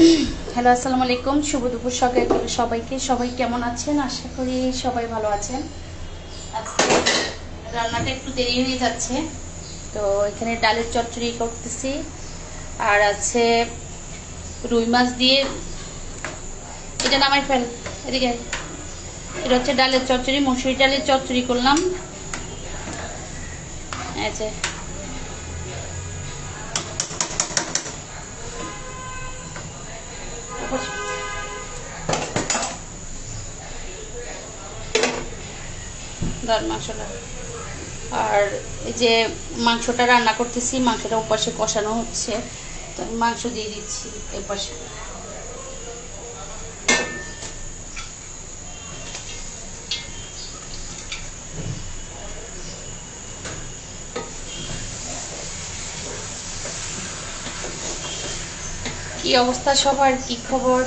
Hello, আসসালামু আলাইকুম। শুভ দুপুর সবাইকে। সবাই কেমন আছেন? আশা করি সবাই ভালো আছেন। আজকে রান্নাটা একটু দেরি হয়ে যাচ্ছে, তো এখানে ডালের চচ্চড়ি করতেছি। আর আছে রুই মাছ দিয়ে, এটা নামাই ফেল এদিকে। এটা হচ্ছে ডালের চচ্চড়ি, মসুরি ডালের চচ্চড়ি করলাম। আচ্ছা, ডাল মাংসটা। আর এই যে মাংসটা রান্না করতেছি, মাংসটা ওপাশে কষানো হচ্ছে, তো আমি মাংস দিয়ে দিচ্ছি এপাশে। কি অবস্থা সবার, কি খবর?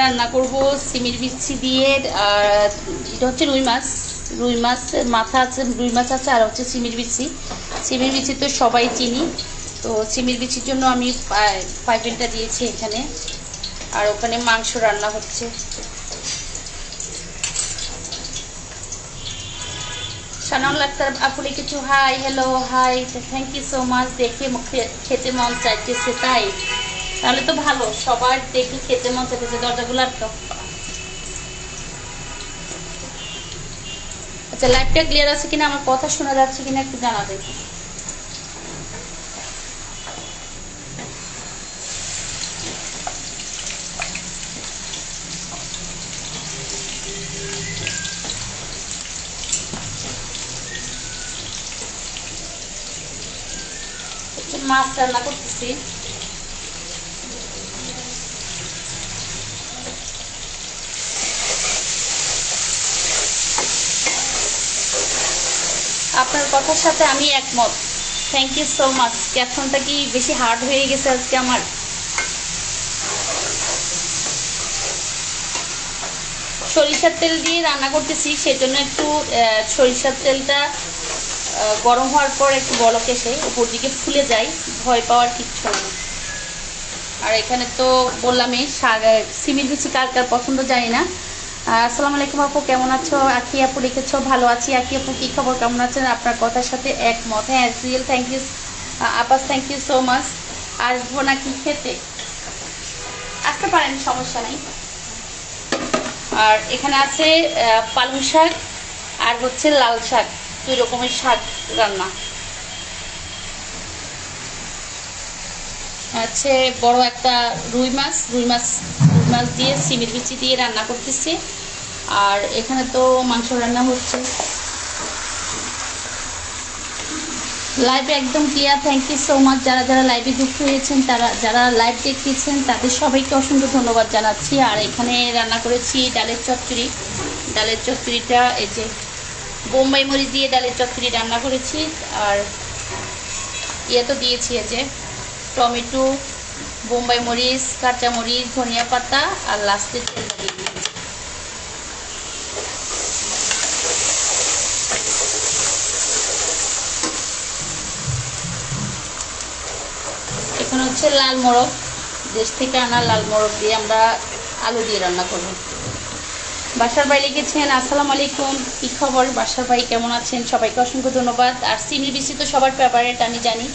রান্না করব সিমের বিচি দিয়ে। আর এটা হচ্ছে রুই মাছ মাথা আছে, রুই মাছ আছে, আর হচ্ছে সিমের বিচি। সিমের বিচি তো সবাই চিনি, তো সিমের বিচির জন্য আমি পাইপেনটা দিয়েছি এখানে। আর ওখানে মাংস রান্না হচ্ছে। শানাউল আক্তার আপু লিখেছো hi, hello, hi, thank you so much. দেখে খেতে মন চাইতেছে, তাই? তাহলে তো ভালো, সবার দেখে খেতে মন চাইতেছে। দরজাগুলো আটকাও। আচ্ছা, লাইভটা ক্লিয়ার আছে কিনা, আমার কথা শোনা যাচ্ছে কিনা একটু জানাবে। মাছ রান্না করতেছি। আপনার কথার সাথে আমি একমত। Thank you so much. ক্যাপশনটা কি বেশি হার্ড হয়ে গেছে আজকে আমার? সরিষার তেল দিয়ে রান্না করতেছি, সেজন্য একটু সরিষার তেলটা গরম হওয়ার পর একটু বলক এসে উপর দিকে ফুলে যায়, ভয় পাওয়ার কিচ্ছু নেই। আর এখানে তো বললামই শাক, সিমের বিচি কার কার পছন্দ জানি না। আসসালামু আলাইকুম আপু, কেমন আছো? আখি আপু লিখেছো ভালো আছি। আখি আপু কী খবর, কেমন আছেন? আপনার কথার সাথে একমত। হ্যাঁ রিয়েল, থ্যাংক ইউ আপাস, থ্যাংক ইউ সো মাচ। আসবো নাকি খেতে? আসতে পারেন, সমস্যা নেই। আর এখানে আছে পালং শাক আর হচ্ছে লাল শাক, 2 রকমের শাক রান্না আছে। বড় একটা রুই মাছ দিয়ে সিমের বিচি দিয়ে রান্না করতেছি। আর এখানে তো মাংস রান্না হচ্ছে। লাইভে একদম clear, thank you so much. যারা যারা লাইভে যুক্ত হয়েছেন, যারা লাইভ দেখতেছেন, তাদের সবাইকে অসংখ্য ধন্যবাদ জানাচ্ছি। আর এখানে রান্না করেছি ডালের চচ্চড়ি। ডালের চচ্চড়িটা এই যে বোম্বাই মরিচ দিয়ে ডালের চচ্চড়ি রান্না করেছি। আর ইয়ে তো দিয়েছি এই যে টমেটো, বোম্বাই মরিচ, কাঁচা মরিচ, ধনিয়া পাতা, আর লাস্টে তেল দিয়ে দিয়েছি। এখানে হচ্ছে লাল মোরগ, দেশ থেকে আনা লাল মোরগ দিয়ে আমরা আলু দিয়ে রান্না করব। বাসার ভাই লিখেছেন আসসালামু আলাইকুম, কী খবর বাসার ভাই, কেমন আছেন? সবাইকে অসংখ্য ধন্যবাদ। আর সিমের বিচি তো সবার ফেভারিট, আমি জানি।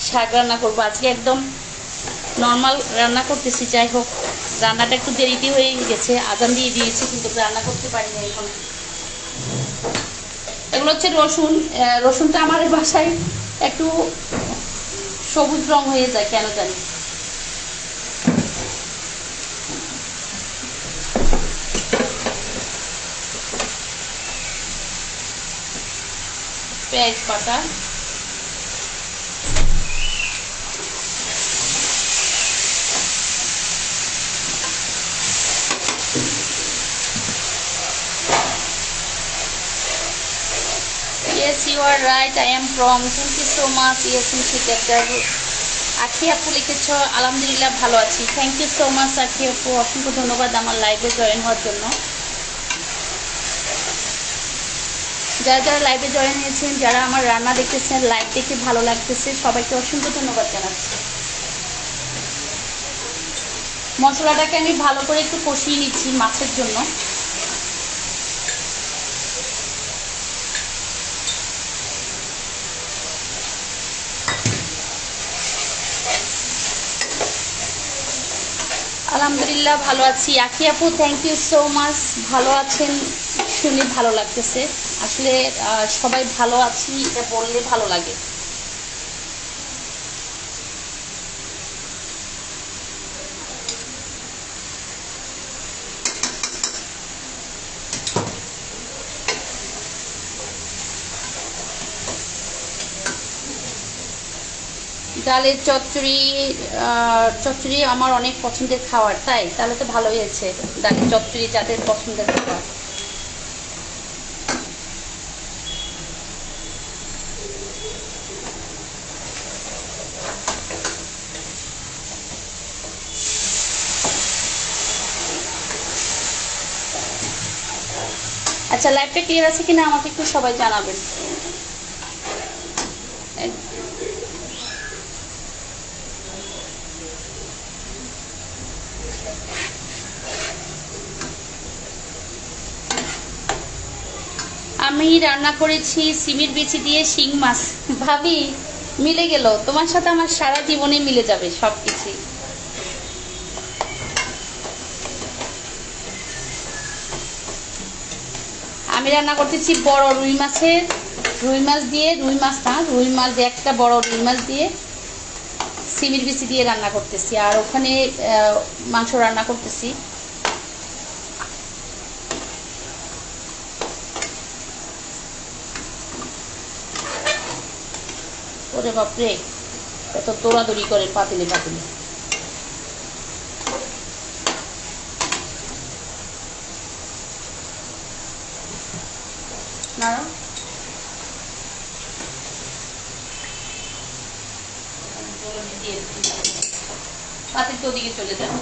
শাক রান্না করবো আজকে, একদম নর্মাল রান্না করতেছি। যাই হোক, রান্নাটা একটু দেরিতে হয়ে গেছে, আজান দিয়ে দিয়েছি, কিন্তু রান্না করতে পারি না এখন। এগুলো হচ্ছে রসুনটা আমার বাসায় একটু সবুজ রং হয়ে যায় কেন জানি। পেঁয়াজ বাটা, Yes, you are right. I am from. Thank you so much. Yes, Mr. Captain. আখি আপু লিখেছ আলহামদুলিল্লাহ ভালো আছি। থ্যাংক ইউ সো মাচ আখি আপু, অসংখ্য ধন্যবাদ আমার লাইভে জয়েন হওয়ার জন্য। যারা যারা লাইভে জয়েন হয়েছেন, যারা আমার রান্না দেখতেছেন, লাইভ দেখে ভালো লাগতেছে, সবাইকে অসংখ্য ধন্যবাদ জানাচ্ছি। মশলাটাকে আমি ভালো করে একটু কষিয়ে নিচ্ছি মাছের জন্য। আলহামদুলিল্লাহ ভালো আছি আখি আপু, থ্যাংক ইউ সো মাচ। ভালো আছেন শুনে ভালো লাগতেছে। আসলে সবাই ভালো আছি এটা বললে ভালো লাগে। ডালের চচ্চড়ি, চচ্চড়ি আমার অনেক পছন্দের খাবার, তাই তাহলে তো ভালোই হয়েছে। ডালের চচ্চড়ি যাদের পছন্দের খাবার। আচ্ছা, লাইভটা ক্লিয়ার আছে কিনা আমাকে একটু সবাই জানাবেন। আমি রান্না করেছি সিমের বিচি দিয়ে শিং মাছ। ভাবি, মিলে গেল, তোমার সাথে আমার সারা জীবনে মিলে যাবে সবকিছু। আমি রান্না করতেছি বড় রুই মাছের, রুই মাছ দিয়ে, রুই মাছ না, রুই মাছ দিয়ে, একটা বড় রুই মাছ দিয়ে সিমের বিচি দিয়ে রান্না করতেছি। আর ওখানে মাংস রান্না করতেছি। ওরে বাপরে, এত দৌড়াদৌড়ি করে পাতিলে পাতিলে। না পাতিল তো ওদিকে চলে যাবে।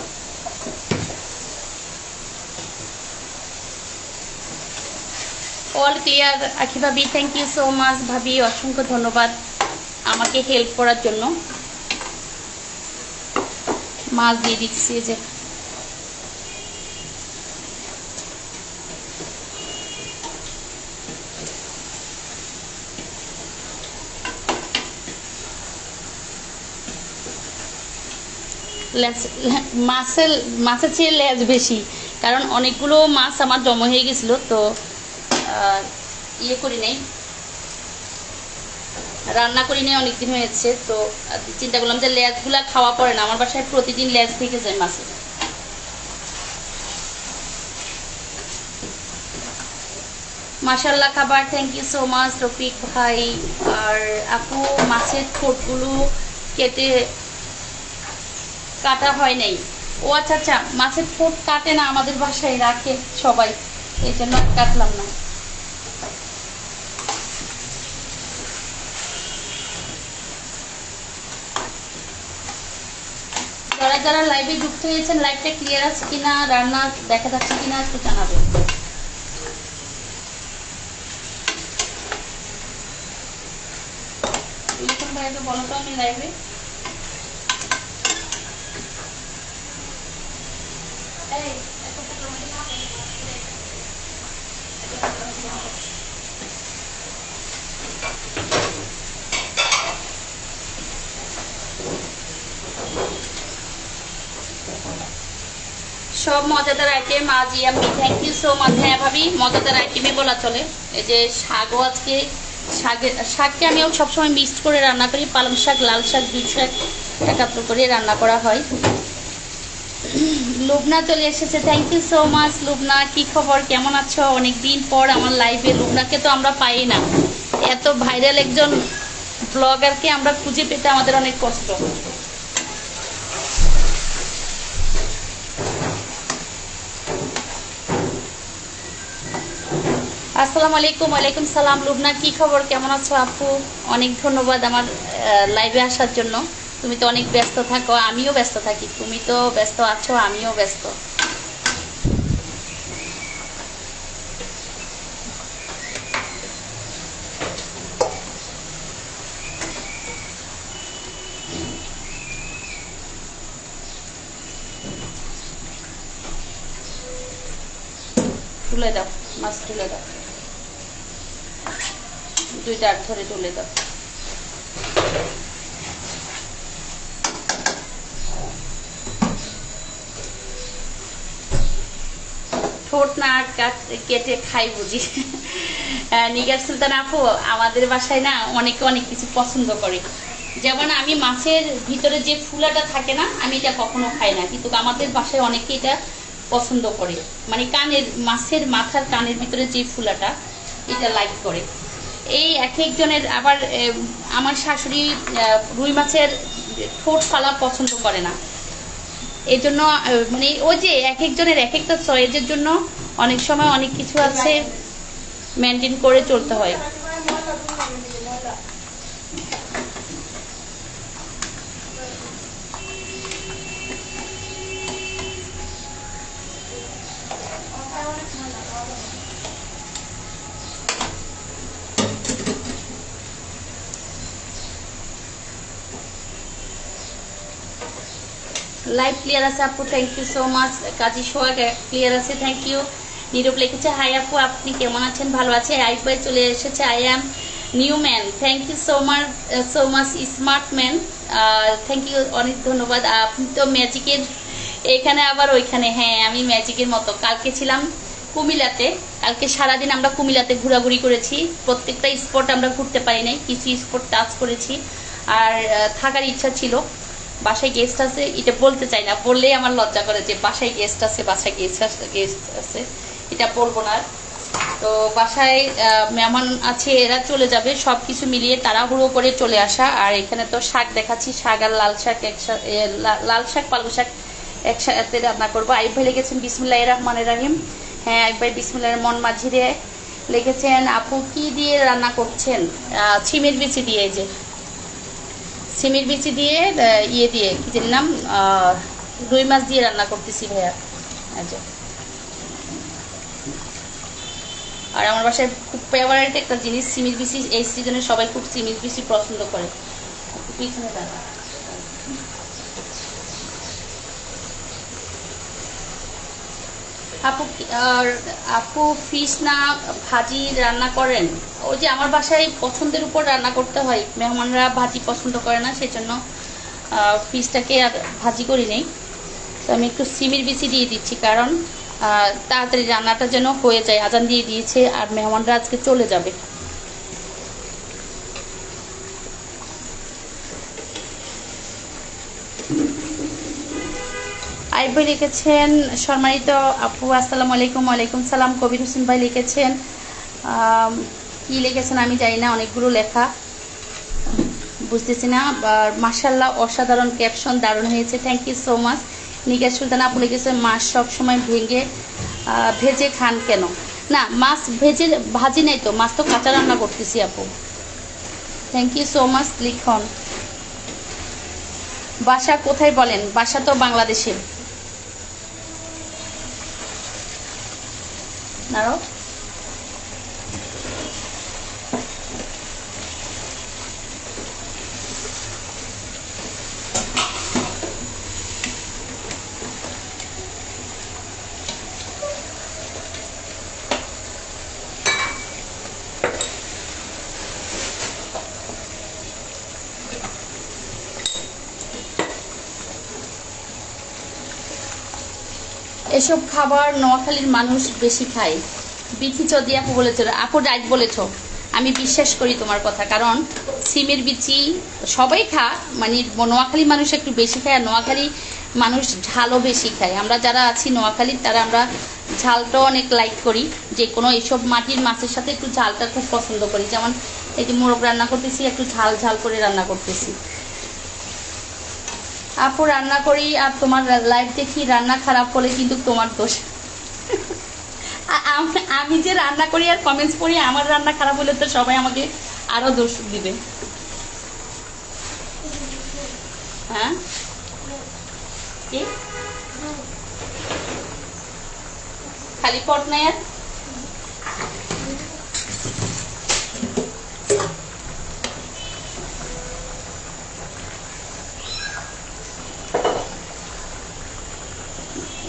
অল ক্লিয়ার আখি ভাবি, থ্যাংক ইউ সো মাচ ভাবি, অসংখ্য ধন্যবাদ আমাকে হেল্প করার জন্য। মাছ দিয়ে দিচ্ছি যে মাছের চেয়ে লেজ বেশি, কারণ অনেকগুলো মাছ আমার জমা হয়ে গেছিলো, তো ইয়ে করি নাই, রান্না করি নাই, অনেকদিন হয়েছে। তো চিন্তা করলাম যে লেজগুলা খাওয়া পড়ে না, আমার বাসায় প্রতিদিন লেজ থেকে যায় মাছের। মাশাল্লাহ খাবার, thank you so much Rafiq ভাই। আর আপু, মাছের ঠোঁটগুলো কেটে কাটা হয় নাই। ও আচ্ছা আচ্ছা, মাছের ঠোঁট কাটে না, আমাদের বাসায় রাখে সবাই, এই জন্য কাটলাম না। যারা যারা লাইভে যুক্ত হয়েছেন, লাইভটা ক্লিয়ার আছে কিনা, রান্না দেখা যাচ্ছে কিনা একটু জানাবেন। ভাইকে বলো তো আমি লাইভে। সব মজাদার আইটেম আজ আমি, থ্যাংক ইউ সো মাচ। হ্যাঁ ভাবি, মজাদার আইটেমই বলা চলে। এই যে শাকও আজকে, শাককে আমি সবসময় মিক্সড করে রান্না করি, পালং শাক, লাল শাক, দুই শাক একাত্র করে রান্না করা হয়। লুবনা চলে এসেছে, thank you so much Lubna. কি খবর, কেমন আছো? অনেকদিন পর আমার লাইভে। লুবনাকে তো আমরা পাই না, এত ভাইরাল একজন ব্লগারকে আমরা খুঁজে পেতে আমাদের অনেক কষ্ট। আসসালামু আলাইকুম। ওয়ালাইকুম সালাম। লুবনা কি খবর, কেমন আছো আপু? অনেক ধন্যবাদ আমার লাইভে আসার জন্য। তুমি তো অনেক ব্যস্ত থাকো, আমিও ব্যস্ত থাকি। তুমি তো ব্যস্ত আছো, আমিও ব্যস্ত। তুলে দাও, মাছ তুলে দাও, দুইটা হাত ধরে তুলে দাও। ঠোঁট না কেটে খাই বুঝি। নিগার সুলতান আপু, আমাদের বাসায় না অনেকে অনেক কিছু পছন্দ করে। যেমন আমি মাছের ভিতরে যে ফুলাটা থাকে না, আমি এটা কখনো খাই না, কিন্তু আমাদের বাসায় অনেকে এটা পছন্দ করে। মানে কানের, মাছের মাথার কানের ভিতরে যে ফুলাটা, এটা লাইক করে। এই এক একজনের আবার, আমার শাশুড়ি রুই মাছের ঠোঁট ফালা পছন্দ করে না। এই জন্য মানে ওই যে এক একজনের এক একটা চয়েসের জন্য অনেক সময় অনেক কিছু আছে মেনটেন করে চলতে হয়। লাইভ ক্লিয়ার আছে আপু, thank you so much. Kazi Sohag clear আছে, থ্যাংক ইউ। নীরব লিখেছে হাই আপু, আপনি কেমন আছেন? ভালো আছে। আইফ ভাই চলে এসেছে, I am new man, thank you so much smart man, thank you, অনেক ধন্যবাদ। আপনি তো ম্যাজিকের এখানে আবার ওইখানে। হ্যাঁ, আমি ম্যাজিকের মতো। কালকে ছিলাম কুমিল্লাতে, কালকে সারাদিন আমরা কুমিল্লাতে ঘোরাঘুরি করেছি। প্রত্যেকটা স্পট আমরা ঘুরতে পারি নাই, কিছু স্পট টাচ করেছি। আর থাকার ইচ্ছা ছিল। বাসায় গেস্ট আছে, এটা বলতে চাই না, বললেই আমার লজ্জা করে যে বাসায় গেস্ট আছে, বাসায় গেস্ট আছে, এটা বলবো না। তো বাসায় মেহমান আছে, এরা চলে যাবে, সব কিছু মিলিয়ে তাড়াহুড়ো করে চলে আসা। আর এখানে তো শাক দেখাচ্ছি, শাক আর লাল শাক লাল শাক পালং শাক একসাথে রান্না করবো। আইব ভাই লিখেছেন বিসমিল্লাহির রহমানির রহিম। হ্যাঁ, আইব ভাই বিসমিল্লাহির মন মাঝিরে লিখেছেন। আপু কি দিয়ে রান্না করছেন? ছিমের বিচি দিয়ে, যে সিমির বিচি দিয়ে, ইয়ে দিয়ে, কি জানি নাম, রুই মাছ দিয়ে রান্না করতেছি ভাইয়া। আচ্ছা, আর আমার বাসায় খুব ফেভারিট একটা জিনিস সিমির বিচি। এই সিজনে সবাই খুব সিমির বিচি পছন্দ করে। পিছনে দাঁড়া আপু, আর আপু ফিশ না ভাজি রান্না করেন? ওই যে আমার বাসায় পছন্দের উপর রান্না করতে হয়, মেহমানরা ভাজি পছন্দ করে না, সেই জন্য ফিশটাকে আর ভাজি করি নেই। তো আমি একটু সিমির বিচি দিয়ে দিচ্ছি, কারণ তাড়াতাড়ি রান্নাটা যেন হয়ে যায়। আজান দিয়ে দিয়েছে আর মেহমানরা আজকে চলে যাবে। আইব ভাই লিখেছেন সম্মানিত আপু আসসালামু আলাইকুম। ওয়ালাইকুম সালাম। কবির হোসেন ভাই লিখেছেন, কি লিখেছেন আমি জানি না, অনেকগুলো লেখা বুঝতেছি না। মাশাআল্লাহ, অসাধারণ ক্যাপশন, দারুণ হয়েছে, thank you so much. Nigar Sultana আপু লিখেছেন মাছ সবসময় ভেজে খান কেন? না, মাছ ভাজি নেই তো, মাছ তো কাঁচা রান্না করতেছি আপু। Thank you so much. Likhon বাসা কোথায় বলেন? বাসা তো বাংলাদেশে। নাও এসব খাবার নোয়াখালীর মানুষ বেশি খায়। বিথি চৌধুরী আপু বলেছ, আপু রাইট বলেছ, আমি বিশ্বাস করি তোমার কথা। কারণ সিমের বিচি সবাই মানে নোয়াখালী মানুষ একটু বেশি খায়, আর নোয়াখালী মানুষ ঝালও বেশি খায়। আমরা যারা আছি নোয়াখালীর, তারা আমরা ঝালটাও অনেক লাইক করি। যে কোনো এইসব মাটির মাছের সাথে একটু ঝালটা খুব পছন্দ করি। যেমন এই যে মোরগ রান্না করতেছি, একটু ঝাল ঝাল করে রান্না করতেছি। আপু রান্না করি আর তোমার লাইভ দেখি, রান্না খারাপ হলে কিন্তু তোমার দোষ। আমি যে রান্না করি আর কমেন্টস পড়ি, আমার রান্না খারাপ হলে তো সবাই আমাকে আরো দোষ দিবে। হ্যাঁ কি খালি পট নাই আর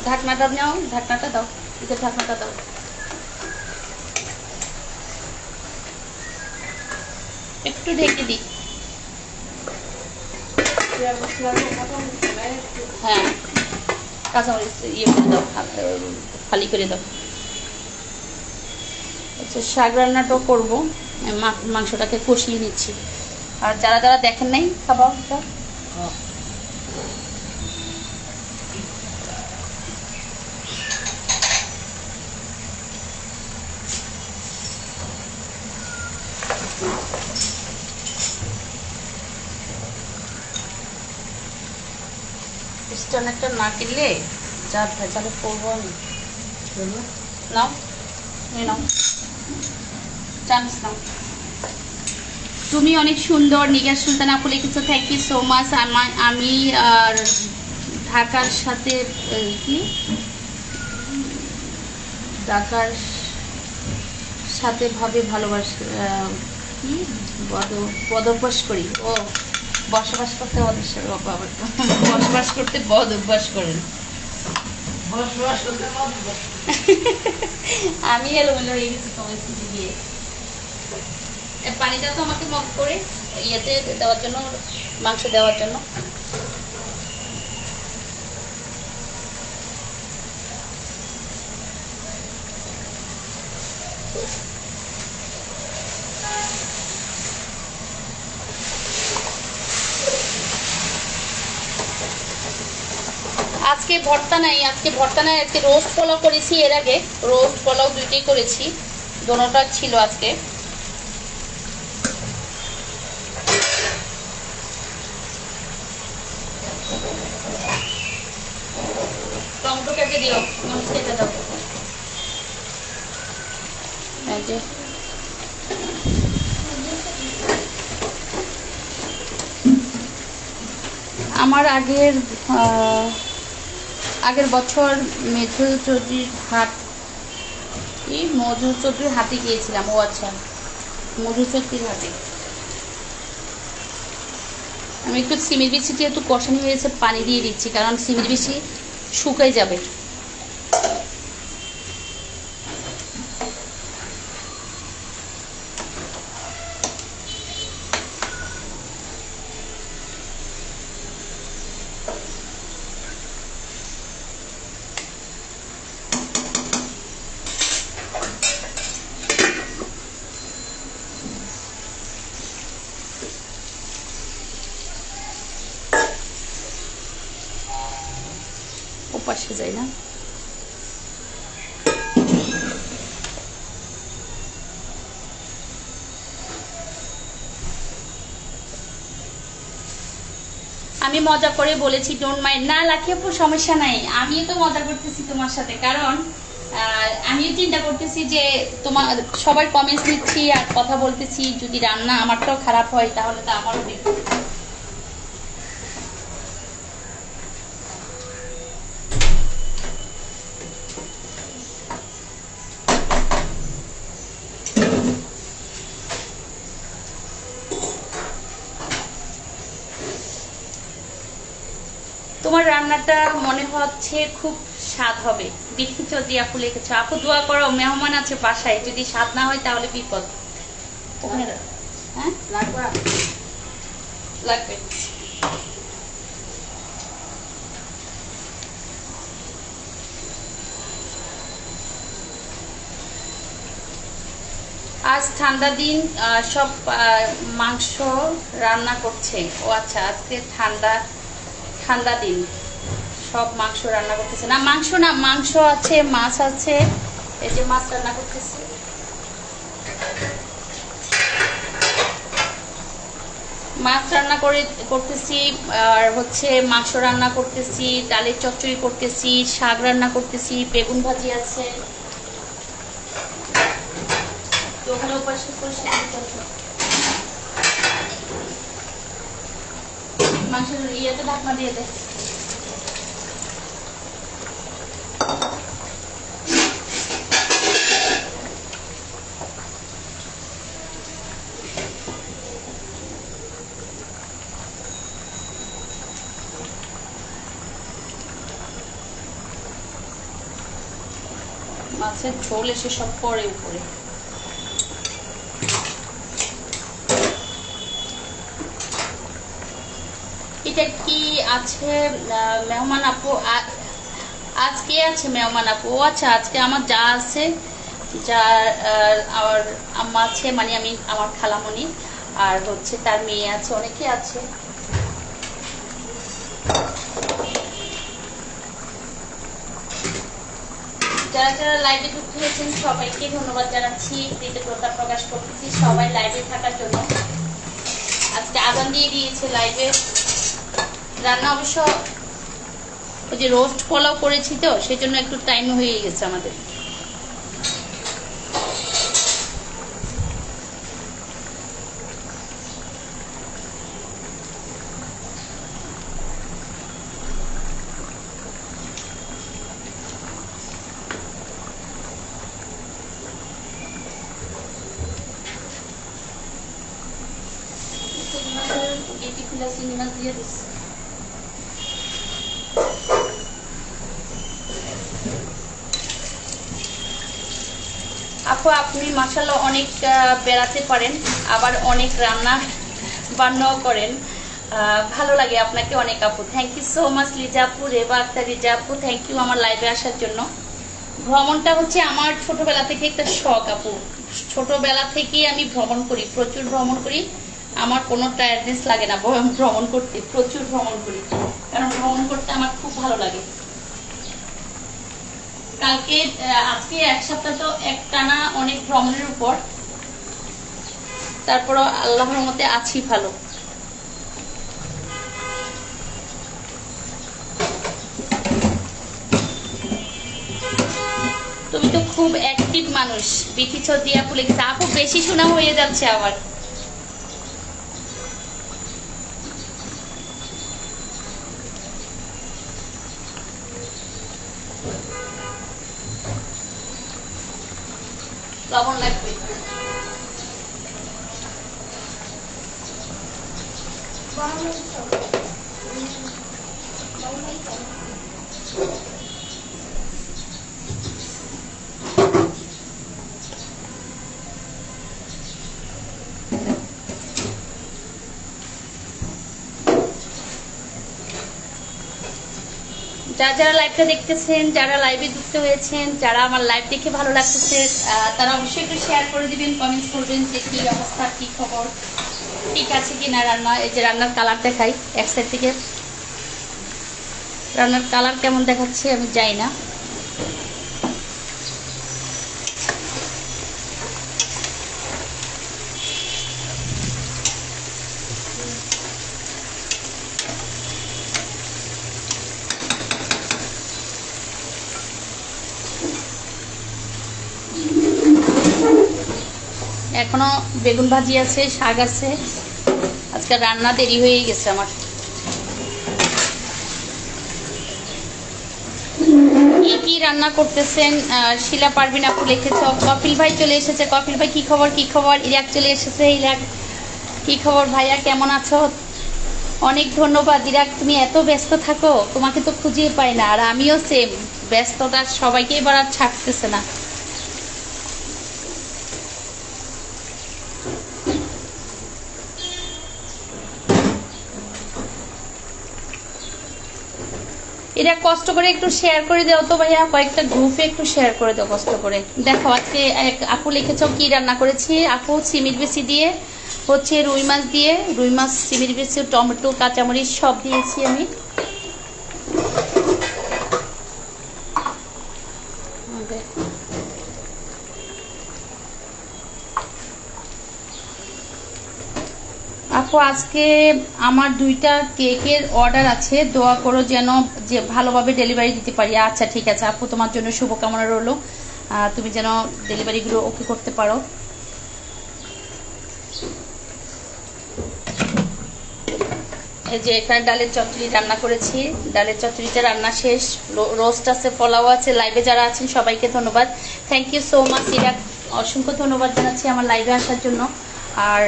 ঢাকনাটা নাও, ঢাকনাটা দাও, এতে ঢাকনাটা দাও। একটু ঢেকে দিই। হ্যাঁ কাঁচামরিচ ইয়ে করে দাও, খালি করে দাও। আচ্ছা শাক রান্নাটাও করবো, মাংসটাকে কষিয়ে নিচ্ছি। আর যারা যারা দেখেন নাই খাবারটা স্ট্যান্ডারটা না কিনলে যা ভেজালে করবো আমি। নাও নাও চান্স নাও। তুমি অনেক সুন্দর, নিগার সুলতান আপু লিখেছো, থ্যাংক ইউ সো মাচ। আমি আর ঢাকার সাথে কি ঢাকার সাথে ভাবে ভালোবাস কি বদভ্যাস করি। ও বসবাস করতে বসবাস করতে বদ অভ্যাস করেন। আমি এলোমেলো হয়ে গেছি তোমার সিটি দিয়ে। পানিটা তো আমাকে মগ করে ইয়েতে দেওয়ার জন্য, মাংস দেওয়ার জন্য। আজকে ভর্তা নাই, আজকে ভর্তা নাই, আজকে রোস্ট পোলাও করেছি। এর আগে রোস্ট পোলাও দুইটাই করেছি, দোনোটা ছিল আজকে। টমেটো কেটে দিও, মরিচ কেটে দাও। আমার আগের বছর মেঝু চৌধুরীর হাট, এই মধু চৌধুরীর হাটে গিয়েছিলাম। ও আচ্ছা, মধু চৌধুরীর হাটে। আমি একটু সিমের বিচিটি একটু কষানি হয়েছে, পানি দিয়ে দিচ্ছি, কারণ সিমের বিচি শুকাই যাবে। পাশে যাই না, আমি মজা করে বলেছি ডোন্ট মাইন্ড। না লাকি আপু সমস্যা নাই, আমি তো মজা করতেছি তোমার সাথে, কারণ আমিও চিন্তা করতেছি যে তোমার সবাই কমেন্টস দিচ্ছি আর কথা বলতেছি, যদি রান্না আমারটাও খারাপ হয় তাহলে তো আমারও দেখো। তোমার রান্নাটা মনে হচ্ছে খুব স্বাদ হবে। বিথি চৌধুরী আপু লিখেছো, আপু দোয়া করো, মেহমান আছে বাসায়, যদি স্বাদ না হয় তাহলে বিপদ। ওখানে হ্যাঁ লাগবে। আজ ঠান্ডা দিন, সব মাংস রান্না করছে। ও আচ্ছা, আজকে ঠান্ডা দিন, সব মাংস রান্না করতেছে। না মাংস না, মাংস আছে, মাছ আছে, এই যে মাছ রান্না করতেছে। মাছ রান্না করতেছি, আর হচ্ছে মাংস রান্না করতেছি, ডালের চচ্চড়ি করতেছি, শাক রান্না করতেছি, বেগুন ভাজি আছে। তো ওখানে উপাস মাংসের ইয়েতে ঢাকনা দিয়ে দে। মাছের ঝোল এসে সব পরে উপরে। এটা কি আছে মেহমান আপু? আজকে আছে মেহমান আপু? ও আচ্ছা, আজকে আমার যা আছে, যা আমার আম্মা আছে, মানে আমি আমার খালামণি, আর হচ্ছে তার মেয়ে আছে, অনেকে আছে। যারা যারা লাইভে যুক্ত হয়েছেন সবাইকে ধন্যবাদ জানাচ্ছি, কৃতজ্ঞতা প্রকাশ করতেছি সবাই লাইভে থাকার জন্য। আজকে আজান দিয়ে দিয়েছে লাইভে। রান্না অবশ্য ওই যে রোস্ট পোলাও করেছি তো, সেই জন্য একটু টাইম হয়ে গেছে আমাদের। দিয়ে দিচ্ছি। আপু আপনি মাশাআল্লাহ অনেক বেড়াতে পারেন, আবার অনেক রান্না বান্নাও করেন, ভালো লাগে আপনাকে অনেক আপু। Thank you so much Liza আপু, রেবা আক্তার রিজা আপু, থ্যাংক ইউ আমার লাইভে আসার জন্য। ভ্রমণটা হচ্ছে আমার ছোটবেলা থেকে একটা শখ আপু। ছোটবেলা থেকেই আমি ভ্রমণ করি, প্রচুর ভ্রমণ করি, আমার কোনো টায়ার্ডনেস লাগে না ভ্রমণ করতে, প্রচুর ভ্রমণ করি, কারণ ভ্রমণ করতে আমার খুব ভালো লাগে। কালকে আজকে এক সপ্তাহ তো একটানা অনেক ভ্রমণের উপর, তারপরও আল্লাহর মতে আছি ভালো। তুমি তো খুব অ্যাক্টিভ মানুষ, বিথি চৌধুরী আপু লিখেছে। আপু বেশি শোনা হয়ে যাচ্ছে আবার। লবণ লাগবে। যারা যারা লাইভটা দেখতেছেন, যারা লাইভে যুক্ত হয়েছেন, যারা আমার লাইভ দেখে ভালো লাগতেছে, তারা অবশ্যই একটু শেয়ার করে দিবেন, কমেন্টস করবেন যে কি অবস্থা, কি খবর, ঠিক আছে কি না রান্না। এই যে রান্নার কালার দেখাই এক সাইড থেকে, রান্নার কালার কেমন দেখাচ্ছে আমি জানি না। এখনো বেগুন ভাজি আছে, শাক আছে, আজকে রান্না দেরি হয়ে গেছে আমার। কি রান্না করতেছেন শিলা পারভিন আপু লিখেছ। কপিল ভাই চলে এসেছে। কপিল ভাই কি খবর, কি খবর? ইরাক চলে এসেছে। ইরাক কি খবর ভাইয়া, কেমন আছো? অনেক ধন্যবাদ ইরাক, তুমি এত ব্যস্ত থাকো, তোমাকে তো খুঁজে পাই না। আর আমিও সেম, ব্যস্ততা সবাইকে এবার আর ছাড়তেছে না। এটা কষ্ট করে একটু শেয়ার করে দাও তো ভাইয়া, কয়েকটা গ্রুপে একটু শেয়ার করে দাও কষ্ট করে। দেখো আজকে আপু লিখেছ কি রান্না করেছি। আপু সিমির বেশি দিয়ে হচ্ছে রুই মাছ দিয়ে, রুই মাছ সিমির বেশি, টমেটো কাঁচামরিচ সব দিয়েছি আমি। আপু আজকে আমার 2টা কেকের অর্ডার আছে, দোয়া করো যেন যে ভালোভাবে ডেলিভারি দিতে পারি। আচ্ছা ঠিক আছে আপু, তোমার জন্য শুভকামনা রইল, তুমি যেন ডেলিভারিগুলো ওকে করতে পারো। এই যে এখানে ডালের চচ্চড়ি রান্না করেছি, ডালের চচ্চড়িটা রান্না শেষ, রোস্ট আছে, পোলাও আছে। লাইভে যারা আছেন সবাইকে ধন্যবাদ, thank you so much. Iraq অসংখ্য ধন্যবাদ জানাচ্ছি আমার লাইভে আসার জন্য। আর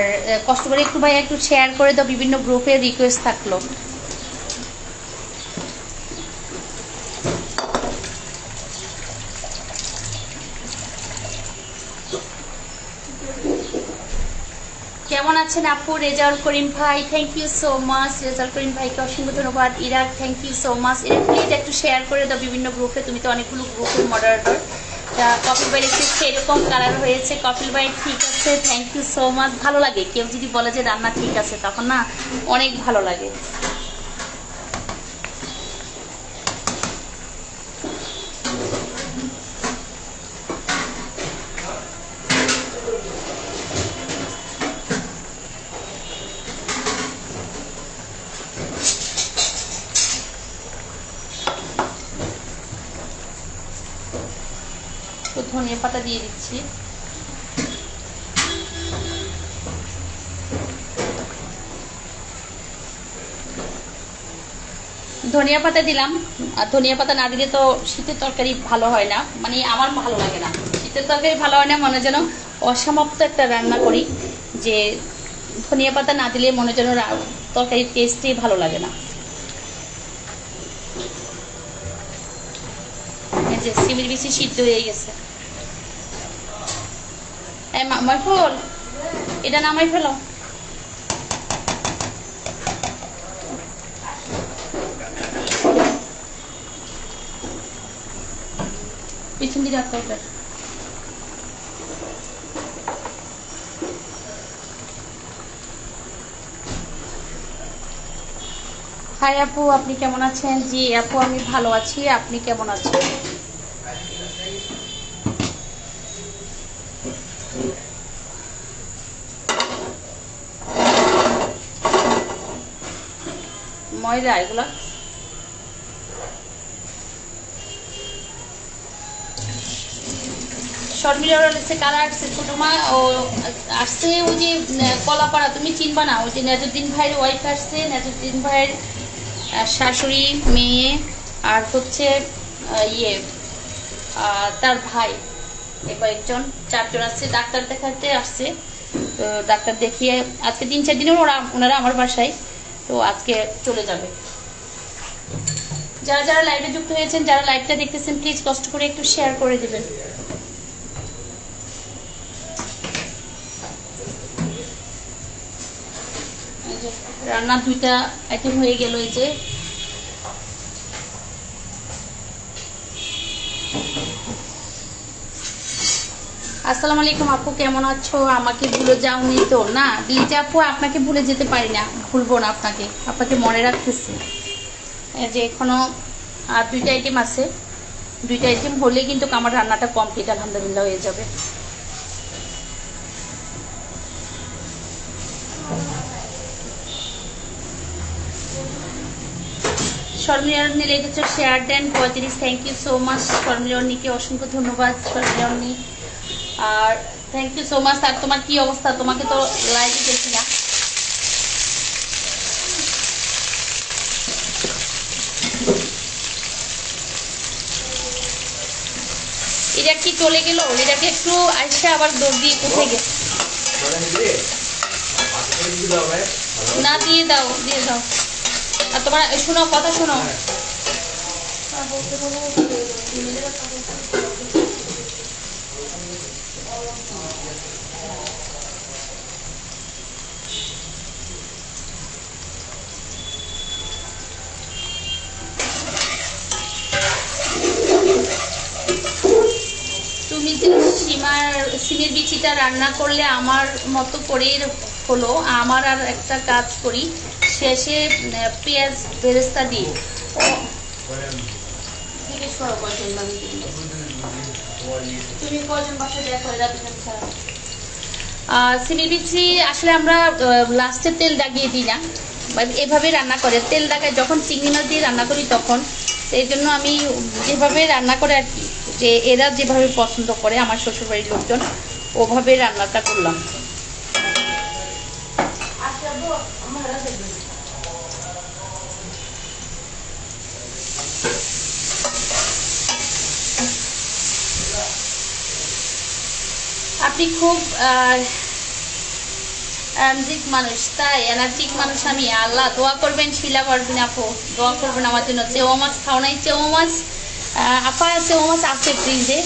কষ্ট করে একটু ভাই একটু শেয়ার করে দাও, বিভিন্ন গ্রুপে রিকোয়েস্ট থাকলো। কেমন আছেন আপু? রেজাউল করিম ভাই, thank you so much. Rezaul Karim ভাইকে অসংখ্য ধন্যবাদ। Irak, thank you so much. Irak please একটু শেয়ার করে দাও বিভিন্ন গ্রুপে, তুমি তো অনেকগুলো গ্রুপের মডারেটর। কপিল ভাই এসেছে, এরকম কালার হয়েছে। কপিল ভাই ঠিক আছে, থ্যাংক ইউ সো মাচ। ভালো লাগে কেউ যদি বলে যে রান্না ঠিক আছে, তখন না অনেক ভালো লাগে। ধনিয়া পাতা দিয়ে দিচ্ছি। ধনিয়া পাতা দিলাম, আর ধনিয়া পাতা না দিলে তো শীতের তরকারি ভালো হয় না, মানে আমার ভালো লাগে না। শীতের তরকারি ভালো হয় না, মনে যেন অসমাপ্ত একটা রান্না করি, যে ধনিয়া পাতা না দিলে মনে যেন তরকারির টেস্টই ভালো লাগে না। এই যে সিমের বেশি সিদ্ধ হয়ে গেছে। মাইফল, এটা নামাই ফেলো। পিছন দিকে রাখতে হবে। হাই আপু, আপনি কেমন আছেন? জি আপু আমি ভালো আছি, আপনি কেমন আছেন? ময়দা এগুলা শর্মিলার আসছে, কারা আসছে? ছোট মা ও আসছে, ওই যে কলাপাড়া, তুমি চিনবা না, ওই যে নেজুদ্দিন ভাইয়ের ওয়াইফ আসছে, নেজুদ্দিন ভাইয়ের শাশুড়ি, মেয়ে, আর হচ্ছে ইয়ে তার ভাই, এ কয়েকজন, 4 জন আসছে। ডাক্তার দেখাতে আসছে, তো ডাক্তার দেখিয়ে আজকে 3-4 দিনের ওনারা আমার বাসায়, তো আজকে চলে যাবে। যারা যারা লাইভে যুক্ত হয়েছেন, যারা লাইভটা দেখতেছেন, প্লিজ কষ্ট করে একটু শেয়ার করে দিবেন। রান্না 2টা আইটেম হয়ে গেল। এই যে আসসালামু আলাইকুম আপু, কেমন আছো? আমাকে ভুলে যাওনি তো? না লিজা আপু, আপনাকে ভুলে যেতে পারি না, ভুলবো না আপনাকে, আপনাকে মনে রাখতেছি। যে এখনো আর 2টা আইটেম আছে, 2টা আইটেম হলে কিন্তু আমার রান্নাটা কমপ্লিট আলহামদুলিল্লাহ হয়ে যাবে। শর্মিলার্নি লেগেছে, শেয়ার দেন 35, থ্যাংক ইউ সো মাচ। শর্মিলার্নিকে অসংখ্য ধন্যবাদ। শর্মিলার্নি, আর থ্যাংক ইউ সো মাচ। আর তোমার কি অবস্থা? তোমাকে তো লাইভে দেখি না। এটা কি চলে গেল? এটাকে একটু আইসা আবার দৌড় দিয়ে কোথায় গেছে? না দিয়ে দাও, দিয়ে দাও। আর তোমার শোনো, কথা শোনো। তুমি যে সিমের বিচিটা রান্না করলে আমার মতো করেই হলো। আমার আর একটা কাজ করি, শেষে পেঁয়াজ বেরেস্তা দিই। তুমি কজন বাসায় দেখো সিমের বিচি আসলে আমরা লাস্টে তেল দাগিয়ে দিই না, এভাবে রান্না করে। তেল দাগায় যখন চিংড়ি মাছ দিয়ে রান্না করি তখন, সেই জন্য আমি যেভাবে রান্না করে আর কি, যে এরা যেভাবে পছন্দ করে আমার শ্বশুরবাড়ির লোকজন, ওভাবে রান্নাটা করলাম। আপনি খুব এনার্জিক মানুষ, তাই এনার্জিক মানুষ আমি। আল্লাহ দোয়া করবেন, শিলা করবেন আপু, দোয়া করবেন আমার জন্য। চেওয়া মাছ খাও নাই? চেওয়া মাছ আপা, চেওয়া মাছ আছে ফ্রিজে,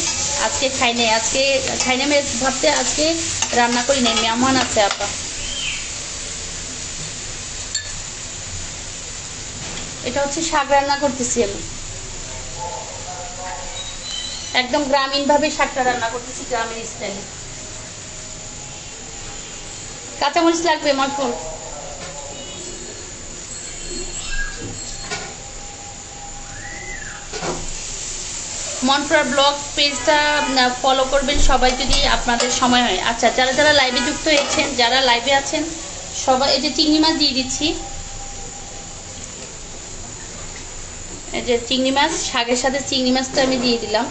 আজকে খাই নাই। আজকে খাই নাই ভাবতে, আজকে রান্না করি নাই, মেহমান আছে আপা। এটা হচ্ছে শাক রান্না করতেছি আমি, একদম গ্রামীণ ভাবে শাকটা রান্না করতেছি, গ্রামের স্টাইলে। কাঁচামরিচ লাগবে মাখন। মনপুরা ব্লগ পেজটা ফলো করবেন সবাই যদি আপনাদের সময় হয়। আচ্ছা, যারা যারা লাইভে যুক্ত হয়েছেন, যারা লাইভে আছেন সবাই, এই যে চিংড়ি মাছ দিয়ে দিচ্ছি, এই যে চিংড়ি মাছ, শাকের সাথে চিংড়ি মাছটা আমি দিয়ে দিলাম।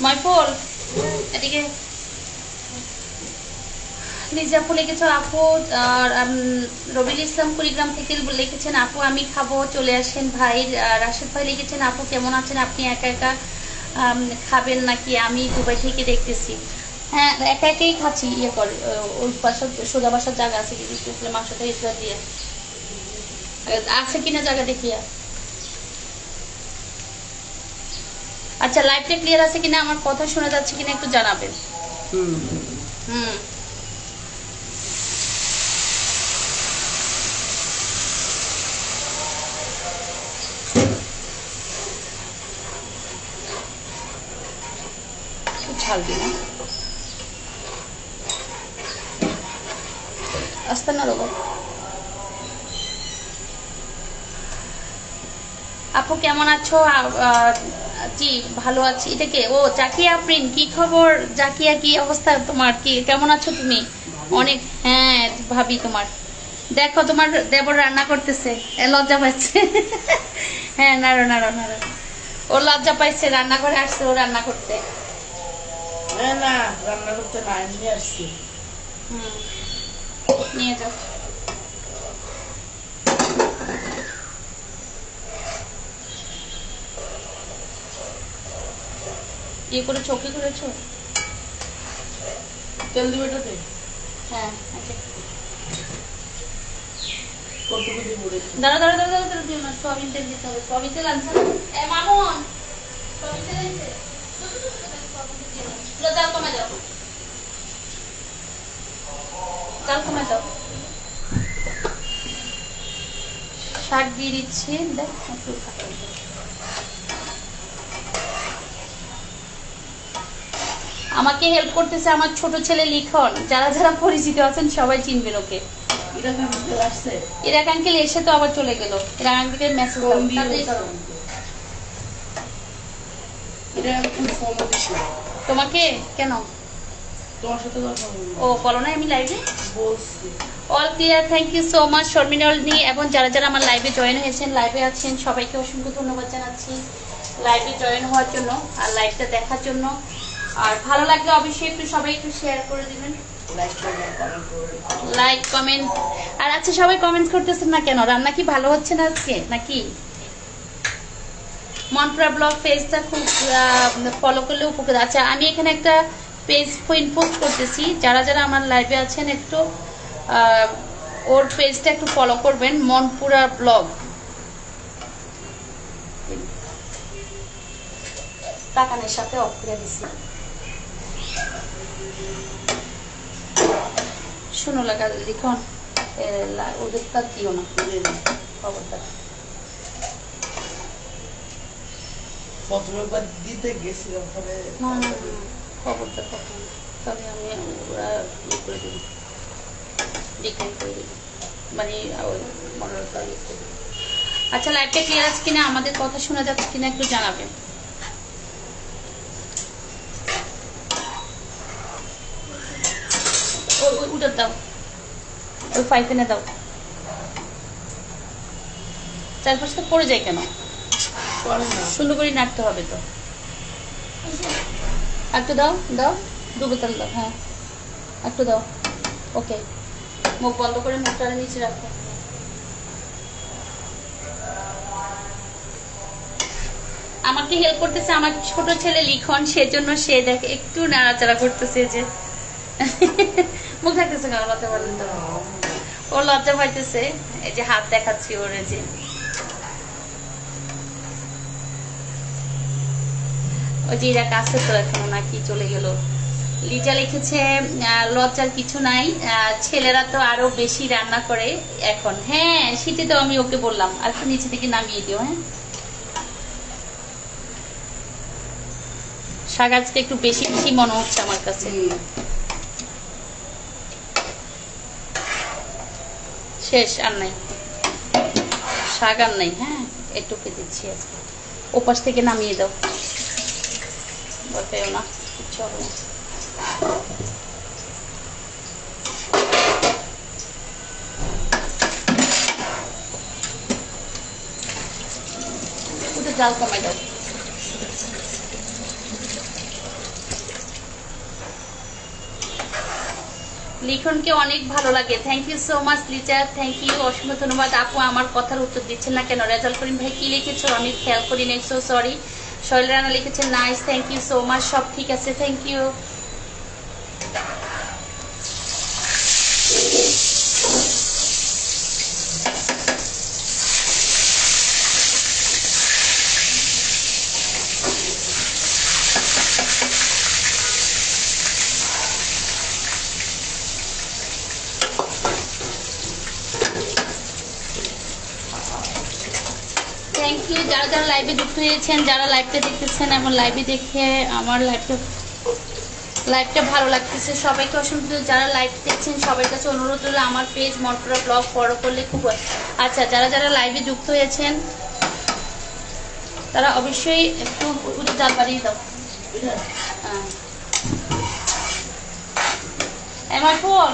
মাইফুল এদিকে, লিজা আপু লিখেছো আপু, আর রবিল ইসলাম কুড়িগ্রাম থেকে লিখেছেন আপু আমি খাবো, চলে আসেন ভাই। রাশেদ ভাই লিখেছেন আপু কেমন আছেন আপনি, একা একা খাবেন নাকি, আমি দুবাই থেকে দেখতেছি। হ্যাঁ, একা একাই খাচ্ছি। ইয়ে করে ওই বাসার, সোজা বাসার জায়গা আছে কি মাংসটা ইসরা দিয়ে আছে কিনা জায়গা দেখিয়া। আচ্ছা, লাইভটা ক্লিয়ার আছে কিনা, আমার কথা শোনা যাচ্ছে কিনা একটু জানাবেন। হুম ঝাল দিনা আস্তে না রোবো। আপু কেমন আছো? জি ভালো আছি। এটা কে? ও জাকিয়া আফরিন, কি খবর জাকিয়া, কি অবস্থা তোমার, কি কেমন আছো তুমি? অনেক, হ্যাঁ ভাবি তোমার, দেখো তোমার দেবর রান্না করতেছে, লজ্জা পাচ্ছে। হ্যাঁ, নাড়ো নাড়ো নাড়ো, ও লজ্জা পাইছে, রান্না করে আসছে ও রান্না করতে। না রান্না করতে না, নিয়ে আসছি। নিয়ে যাও। ইয়ে করেছো, ওকে করেছো? তেল দিবে এটাতে? হ্যাঁ, আচ্ছা কতটুকু দিব? দাঁড়া দাঁড়া দাঁড়া দাঁড়া দিও না, সয়াবিন তেল দিতে হবে। সয়াবিন তেল আনছে না? মামুন সয়াবিন তেল আনছে, জাল কমে যাও, জাল কমে যাও। শাক দিয়ে দিচ্ছি, দেখ আমাকে হেল্প করতেছে আমার ছোট ছেলে লিখন। যারা যারা পরিচিত আছেন সবাই চিনবেন ওকে। ইরাক আঙ্কেল এসে তো আবার চলে গেল। ইরাক আঙ্কেলের মেসেজ তোমাকে কেন? তোমার সাথে কথা বলবো। ও বলো না, আমি লাইভে বলছি। All clear, thank you so much Sharmina অলনি, এবং যারা যারা আমার লাইভে জয়েন হয়েছেন, লাইভে আছেন সবাইকে অসংখ্য ধন্যবাদ জানাচ্ছি লাইভে জয়েন হওয়ার জন্য আর লাইভটা দেখার জন্য। আর ভালো লাগলে অবশ্যই একটু সবাই একটু শেয়ার করে দিবেন, লাইক কমেন্ট। আর আচ্ছা, সবাই কমেন্ট করতেছেন না কেন? রান্না কি ভালো হচ্ছে না আজকে নাকি? মনপুরা ব্লগ পেজটা খুব ফলো করলে উপকার। আচ্ছা, আমি এখানে একটা পেজ পোস্ট করতেছি, যারা যারা আমার লাইভে আছেন একটু ওর পেজটা একটু ফলো করবেন, মনপুরা ব্লগ। টাকানের সাথে অফ করে দিছি, শুনো লাগা লিখন ওদের তার দিও না খবরদার। প্রথমবার দিতে গেছিলাম, না না খবরদার কখন, তবে আমি ওরা ইয়ে করে দেবো, ডিক্লাইন করে দেবো, মানে মনোরতা ইয়ে করে দেবো। আচ্ছা, লাইভটা ক্লিয়ার আছে কিনা, আমাদের কথা শোনা যাচ্ছে কিনা একটু জানাবেন। ওটা দাও, ওই ফ্রাইপ্যানে দাও। চারপাশটা পড়ে যায় কেন? সুন্দর করে নাড়তে হবে তো। একটু দাও, দাও, ডুবে তেল দাও। হ্যাঁ একটু দাও। ওকে, মুখ বন্ধ করে মুখটা নিচে রাখো। আমাকে হেল্প করতেছে আমার ছোট ছেলে লিখন, সেজন্য সে দেখে একটু নাড়াচাড়া করতেছে। যে মুখ থাকতেছে কেন লজ্জা বলেন তো? ও লজ্জা পাইতেছে, এই যে হাত দেখাচ্ছি ওরে। যে ওই যে এরা কাছে তো এখনো নাকি চলে গেল। লিজা লিখেছে লজ্জার কিছু নাই, ছেলেরা তো আরো বেশি রান্না করে এখন। হ্যাঁ শীতে তো আমি ওকে বললাম আর একটু নিচে থেকে নামিয়ে দিও। হ্যাঁ শাক আজকে একটু বেশি বেশি মনে হচ্ছে আমার কাছে। শেষ আর নাই শাক আর নাই। হ্যাঁ একটুকে দিচ্ছি আজকে। ওপাশ থেকে নামিয়ে দাও, ভয় পেও না, কিচ্ছু হবে না। ওটা জাল কমাই দাও। লিখনকে অনেক ভালো লাগে। থ্যাংক ইউ সো মাচ লিচা, থ্যাংক ইউ, অসংখ্য ধন্যবাদ। আপু আমার কথার উত্তর দিচ্ছেন না কেন? রেজাল্ট করিম ভাই কি লিখেছো আমি খেয়াল করি নাই, সো সরি। শৈল রানা লিখেছে nice, thank you so much, সব ঠিক আছে, থ্যাংক ইউ। থ্যাংক ইউ যারা যারা লাইভে যুক্ত হয়েছেন, যারা লাইভটা দেখতেছেন এবং লাইভে দেখে আমার লাইভটা ভালো লাগতেছে, সবাইকে অসংখ্য। যারা লাইভ দেখছেন সবার কাছে অনুরোধ হলো আমার পেজ মনপুরা ব্লগ ফলো করলে খুব। আচ্ছা যারা যারা লাইভে যুক্ত হয়েছেন তারা অবশ্যই একটু জাল বাড়িয়ে দাও। আমার ফোন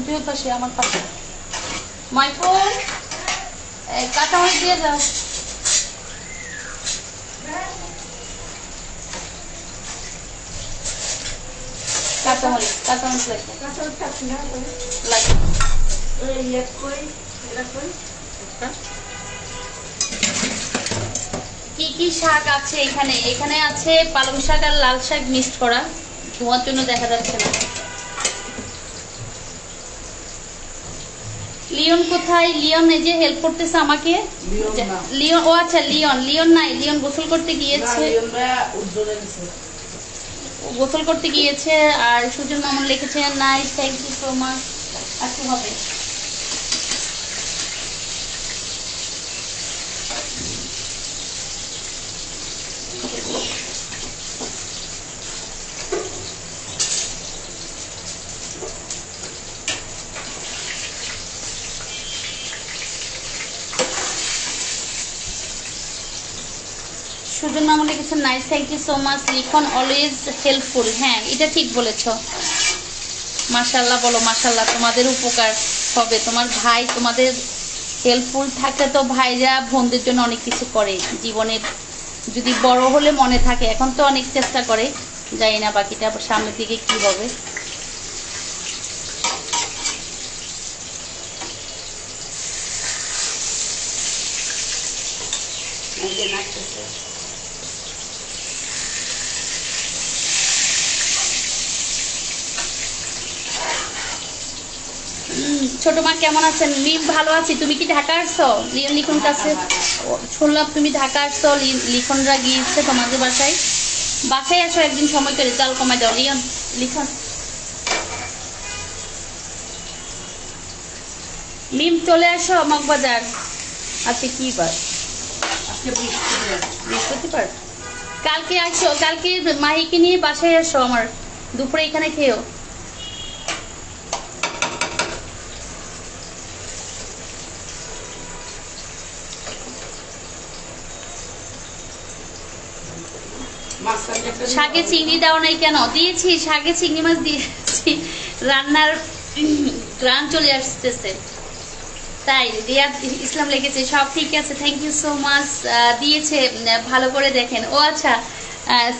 তুইও পাশে আমার পাশে মাইফোন কাঁচামরিচ দিয়ে যাও। কাঁচামরিচ লাগবে। কি কি শাক আছে এখানে? এখানে আছে পালং শাক আর লাল শাক মিক্সড করা, ধোয়ার জন্য দেখা যাচ্ছে না। লিওন কোথায়? লিওন এই যে হেল্প করতেছে আমাকে। লিওন, ও আচ্ছা লিওন নাই, লিওন গোসল করতে গিয়েছে, গোসল করতে গিয়েছে। আর সুজন মামুন লিখেছে nice, thank you so much. একটু হবে সুজন মামুন লিখেছেন nice, thank you so much. Likhon always helpful. হ্যাঁ এটা ঠিক বলেছ, মাশাল্লাহ বলো মাশাল্লাহ। তোমাদের উপকার হবে, তোমার ভাই তোমাদের হেল্পফুল থাকলে তো ভাইরা বোনদের জন্য অনেক কিছু করে জীবনে, যদি বড় হলে মনে থাকে। এখন তো অনেক চেষ্টা করে, জানি না বাকিটা সামনের দিকে কি হবে। ছোট মা কেমন আছেন? মিম ভালো আছি। তুমি কি ঢাকা আসছো? লিখন কাছে শুনলাম তুমি ঢাকা আসছো, লিখনরা গিয়েছে তোমাদের বাসায়। বাসায় আসো একদিন সময় করে, চাল কমাই দাও। লিখন মিম চলে আসো মগবাজার। আজকে কি বার? বৃহস্পতিবার। কালকে আসো, কালকে মাহিকে নিয়ে বাসায় আসো আমার, দুপুরে এখানে খেয়েও। মাঝখানে একটা শাকে চিংড়ি দাও নাই কেন? দিয়েছি, শাকে চিংড়ি মাছ দিয়েছি, রান্নার গ্রান চলে আসতেছে। তাই রিয়াদ ইসলাম লিখেছে সব ঠিক আছে, থ্যাংক ইউ সো মাচ। দিয়েছে, ভালো করে দেখেন। ও আচ্ছা,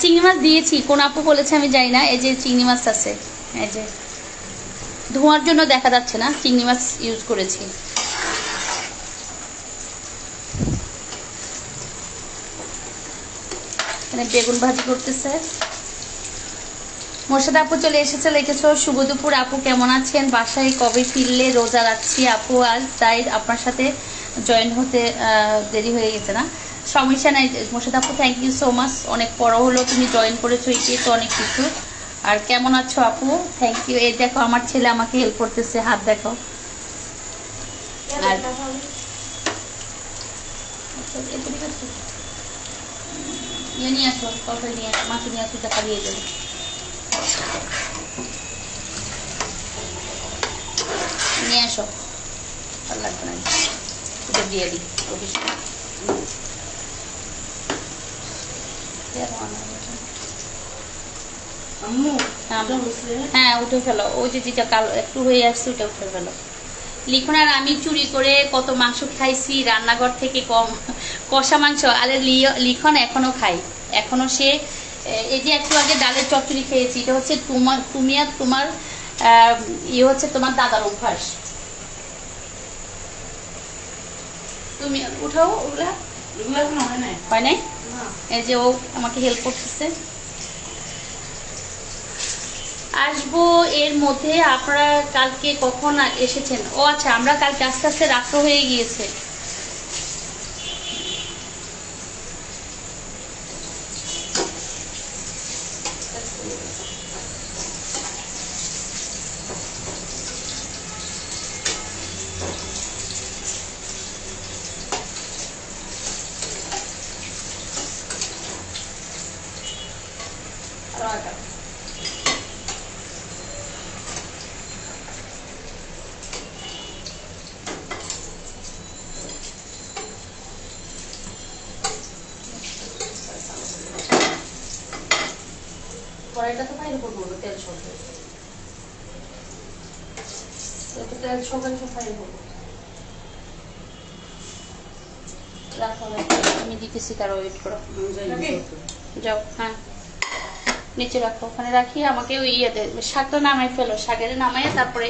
চিংড়ি মাছ দিয়েছি, কোন আপু বলেছে আমি জানি না। এই যে চিংড়ি মাছ আছে, এই যে ধোঁয়ার জন্য দেখা যাচ্ছে না, চিংড়ি মাছ ইউজ করেছি। এখানে বেগুন ভাজি করতেছে। মোর্শেদ আপু চলে এসেছে, লিখেছ শুভ দুপুর আপু, কেমন আছেন? বাসায় কবে ফিরলে? রোজা রাখছি আপু আজ, তাই আপনার সাথে জয়েন হতে দেরি হয়ে গেছে। না সমস্যা নাই মোর্শেদ আপু, থ্যাংক ইউ সো মাচ। অনেক পর হলো তুমি জয়েন করেছো, এটি তো অনেক কিছু। আর কেমন আছো আপু? Thank you. এই দেখো আমার ছেলে আমাকে হেল্প করতেছে, হাত দেখো। আর নিয়ে আসো, তরকারি নিয়ে আসো, মাছ নিয়ে আসো, যা পালিয়ে যাবে। নিয়ে আসো, ভালো লাগবে না, এটা দিয়ে দিই। আম্মু হ্যাঁ উঠে ফেলো, ওই যে যেটা কালো একটু হয়ে আসছে ওটা উঠে ফেলো। লিখন আর আমি চুরি করে কত মাংস খাইছি রান্নাঘর থেকে, কম কষা মাংস। আরে লিখন এখনো খাই, এখনো সে এই যে একটু আগে ডালের চচ্চড়ি খেয়েছি, এটা হচ্ছে তুমি আর তোমার ইয়ে হচ্ছে তোমার দাদার অভ্যাস। তুমি উঠাও, ওগুলা এগুলো এখনো হয় নাই। হয় নাই? না। এই যে ও আমাকে হেল্প করতেছে। আসবো এর মধ্যে। আপনারা কালকে কখন এসেছেন? ও আচ্ছা, আমরা কালকে আস্তে আস্তে রাত্র হয়ে গিয়েছে। কড়াইটা তো বাইরে করবো, তেল সরবে, তেল সকালে সব বাইরে করবো। রাখো, আমি দিতেছি, তার ওয়েট করো। যাও, হ্যাঁ নিচে রাখো, ওখানে রাখি। আমাকে ওই ইয়েতে শাকটা নামাই ফেলো, শাকের নামাইয়া তারপরে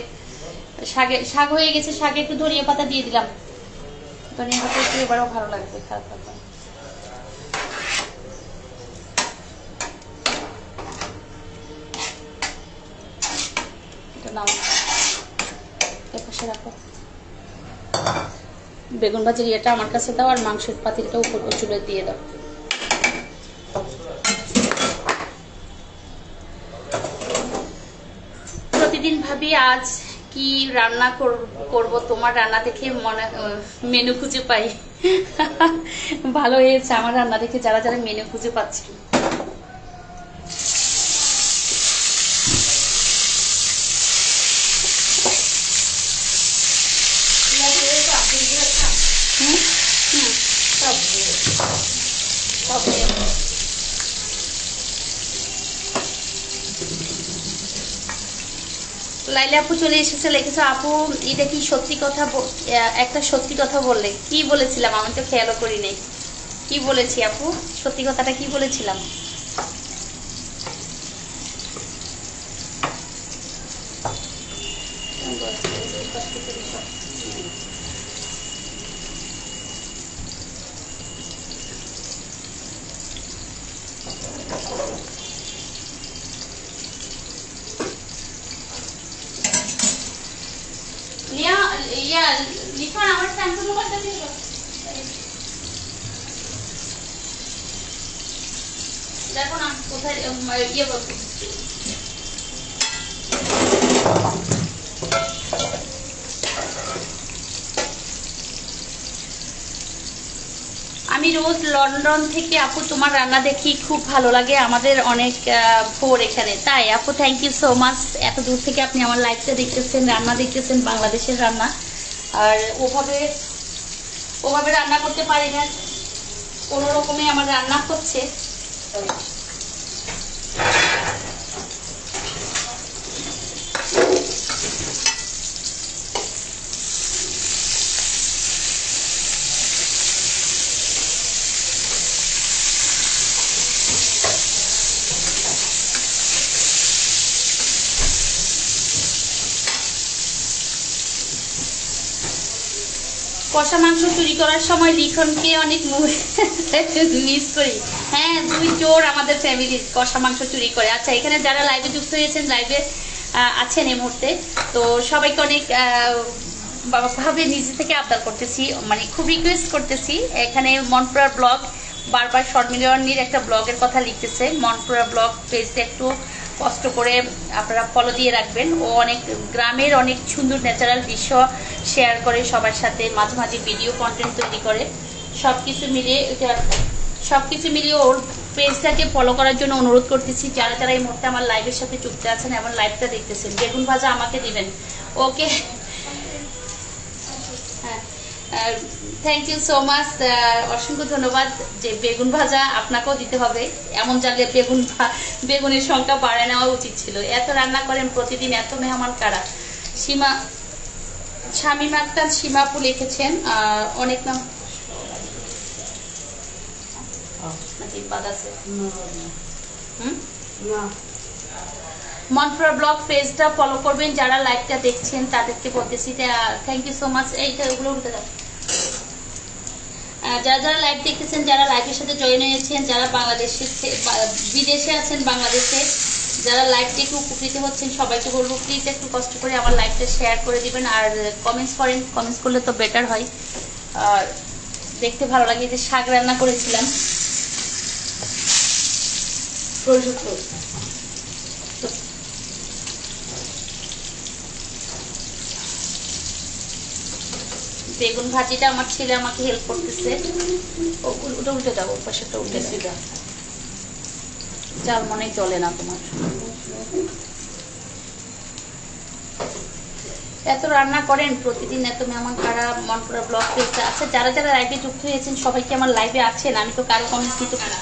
শাক হয়ে গেছে, শাকে একটু ধনিয়া পাতা দিয়ে দিলাম। ধনিয়া পাতা একটু এবারও ভালো লাগবে, খারাপ লাগবে। রাখো, বেগুন ভাজির ইয়েটা আমার কাছে দাও, আর মাংসের পাতিলটা উপর চুলে দিয়ে দাও। প্রতিদিন ভাবি আজ কি রান্না করব, তোমার রান্না দেখে মনে মেনু খুঁজে পাই। ভালো হয়েছে আমার রান্না দেখে যারা যারা মেনু খুঁজে পাচ্ছে। লাইলা আপু চলে এসেছে, লিখেছে আপু এটা কি সত্যি কথা? একটা সত্যি কথা বললে। কি বলেছিলাম আমি তো খেয়ালও করি নাই। কি বলেছি আপু? সত্যি কথাটা কি বলেছিলাম? লিখন আমার শ্যাম্পু মোবাইলটা দিয়ে দেখো না কোথায় ইয়ে করতে। আমি রোজ লন্ডন থেকে আপু তোমার রান্না দেখি, খুব ভালো লাগে, আমাদের অনেক ভোর এখানে। তাই আপু, থ্যাংক ইউ সো মাচ। এত দূর থেকে আপনি আমার লাইফটা দেখতেছেন, রান্না দেখতেছেন, বাংলাদেশের রান্না। আর ওভাবে রান্না করতে পারি না, কোনো রকমে আমার রান্না হচ্ছে। কষা মাংস চুরি করার সময় লিখনকে অনেক মিস করি। হ্যাঁ, 2 চোর আমাদের ফ্যামিলির কষা মাংস চুরি করে। আচ্ছা, এখানে যারা লাইভে যুক্ত হয়েছেন, লাইভে আছেন এই মুহূর্তে, তো সবাইকে অনেক ভাবে নিজে থেকে আবদার করতেছি, মানে খুব রিকোয়েস্ট করতেছি। এখানে মনপুরার ব্লগ বারবার শর্মিলার একটা ব্লগের কথা লিখতেছে। মনপুরা ব্লগ পেজটা একটু কষ্ট করে আপনারা ফলো দিয়ে রাখবেন। ও অনেক গ্রামের অনেক সুন্দর ন্যাচারাল দৃশ্য শেয়ার করে সবার সাথে, মাঝে মাঝে ভিডিও কন্টেন্ট তৈরি করে। সব কিছু মিলিয়ে ওর পেজটাকে ফলো করার জন্য অনুরোধ করতেছি। যারা যারা এই মুহূর্তে আমার লাইভের সাথে যুক্ত আছেন এবং লাইভটা দেখতেছেন, বেগুন ভাজা আমাকে দিবেন। ওকে, হ্যাঁ, থ্যাংক ইউ সো মাচ, অসংখ্য ধন্যবাদ। যে বেগুন ভাজা আপনাকেও দিতে হবে, এমন জানলে বেগুনের সংখ্যা বাড়ায় নেওয়া উচিত ছিল। এত রান্না করেন প্রতিদিন, এত মেহমান কারা। শামীম আক্তার সীমাপু লিখেছেন অনেক নাম মনপুরা ব্লগ পেজটা ফলো করবেন। যারা লাইভটা দেখছেন তাদেরকে বলতেছি থ্যাংক ইউ সো মাচ। এইটা ওগুলো উঠে যাবে। যারা যারা লাইভ দেখতেছেন, যারা লাইভের সাথে জয়েন হয়েছেন, যারা বাংলাদেশে বিদেশে আছেন, বাংলাদেশে যারা লাইভ দেখে উপকৃত হচ্ছেন, সবাইকে বলবো প্লিজ একটু কষ্ট করে আমার লাইভটা শেয়ার করে দিবেন। আর কমেন্টস করেন, কমেন্টস করলে তো বেটার হয়, আর দেখতে ভালো লাগে। যে শাক রান্না করেছিলাম, বেগুন ভাজিটা আমার ছেলে আমাকে হেল্প করতেছে। ওটা উল্টে দাও, ওর পাশেটা উল্টে দাও, চাল মনে চলে না তোমার। এত রান্না করেন প্রতিদিন, এত মেহমান কারা। মনপুরা ব্লগ পেজটা আছে, যারা যারা লাইভে যুক্ত হয়েছেন সবাইকে আমার লাইভে আছেন, আমি তো কারো কমেন্টস দিতে পারি।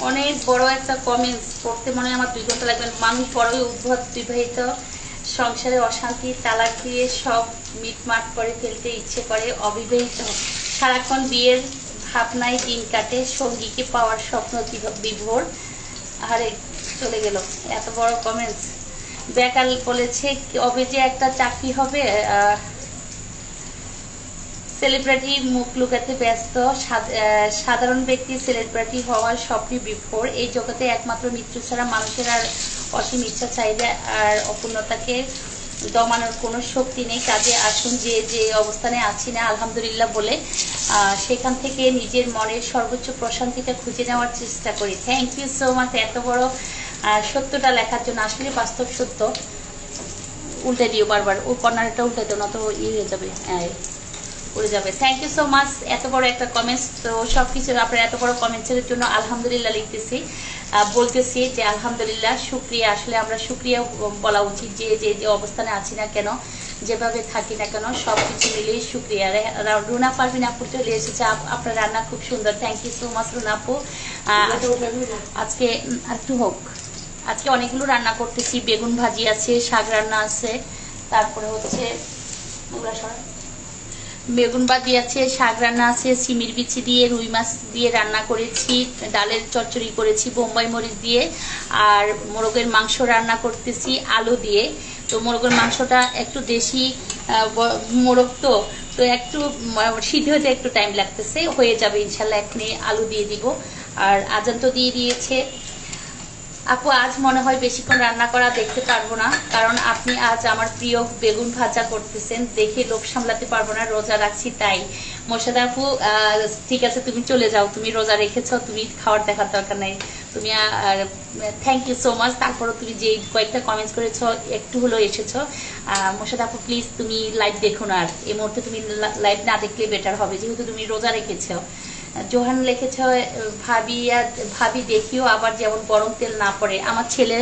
অনেক বড় একটা কমেন্টস পড়তে মনে হয় আমার 2 ঘন্টা লাগবে। মানুষ বড়ই উদ্ভট, বিবাহিত সংসারে অশান্তি, তালাক দিয়ে সব মিটমাট করে ফেলতে ইচ্ছে করে। অবিবাহিত সারাক্ষণ বিয়ের ভাবনায় দিন কাটে, সঙ্গীকে পাওয়ার স্বপ্ন বিভোর। আরে চলে গেল, এত বড় কমেন্টস। বেকাল বলেছে কবে যে একটা চাকরি হবে। সেলিব্রিটি মুখ লুকাতে ব্যস্ত, সাধারণ ব্যক্তি সেলিব্রিটি হওয়ার স্বপ্নে বিভোর। এই জগতে একমাত্র মৃত্যু ছাড়া মানুষের আর অসীম ইচ্ছা, চাহিদা আর অপূর্ণতাকে দমানোর কোনো শক্তি নেই। কাজে আসুন যে যে অবস্থানে আছি না আলহামদুলিল্লাহ বলে সেখান থেকে নিজের মনের সর্বোচ্চ প্রশান্তিটা খুঁজে নেওয়ার চেষ্টা করি। থ্যাংক ইউ সো মাচ এত বড় সত্যটা লেখার জন্য। আসলে বাস্তব সত্য। উল্টে দিও বারবার, ও কর্নারটা উল্টে দিও, না তো হয়ে যাবে, উড়ে যাবে। থ্যাংক ইউ সো মাচ এত বড় একটা কমেন্টস। তো সবকিছু আপনার এত বড় কমেন্টসের জন্য আলহামদুলিল্লাহ লিখতেছি, বলতেছি যে আলহামদুলিল্লাহ, শুক্রিয়া। আসলে আমরা শুক্রিয়া বলা উচিত, যে যে যে অবস্থানে আছি না কেন, যেভাবে থাকি না কেন, সবকিছু মিলিয়ে শুক্রিয়া। রুনা পারভিন আপু চলে এসেছে, আপনার রান্না খুব সুন্দর। Thank you so much Runa আপু। আজকে একটু হোক, আজকে অনেকগুলো রান্না করতেছি। বেগুন ভাজি আছে, শাক রান্না আছে, তারপরে হচ্ছে বেগুন ভাজি আছে, শাক রান্না আছে, সিমির বিচি দিয়ে রুই মাছ দিয়ে রান্না করেছি, ডালের চচ্চড়ি করেছি বোম্বাই মরিচ দিয়ে, আর মোরগের মাংস রান্না করতেছি আলু দিয়ে। তো মোরগের মাংসটা একটু দেশি মোরগ, তো তো একটু সিদ্ধ হতে একটু টাইম লাগতেছে, হয়ে যাবে ইনশাল্লাহ। এখনই আলু দিয়ে দিব। আর আজান তো দিয়ে দিয়েছে। আপু আজ মনে হয় বেশিক্ষণ রান্না করা দেখতে পারবো না, কারণ আপনি আজ আমার প্রিয় বেগুন ভাজা করতেছেন, দেখে লোভ সামলাতে পারবো না, রোজা রাখছি তাই। মোর্শেদা আপু ঠিক আছে, তুমি চলে যাও, তুমি রোজা রেখেছ, তুমি খাওয়ার দেখার দরকার নাই। তুমি থ্যাংক ইউ সো মাচ। তারপরও তুমি যে কয়েকটা কমেন্টস করেছো, একটু হলেও এসেছো। মোর্শেদা আপু প্লিজ তুমি লাইভ দেখো না, আর এই মুহূর্তে তুমি লাইভ না দেখলে বেটার হবে, যেহেতু তুমি রোজা রেখেছো। জোহান লিখেছে ভাবি দেখিও আবার যেমন গরম তেল না পড়ে। আমার ছেলে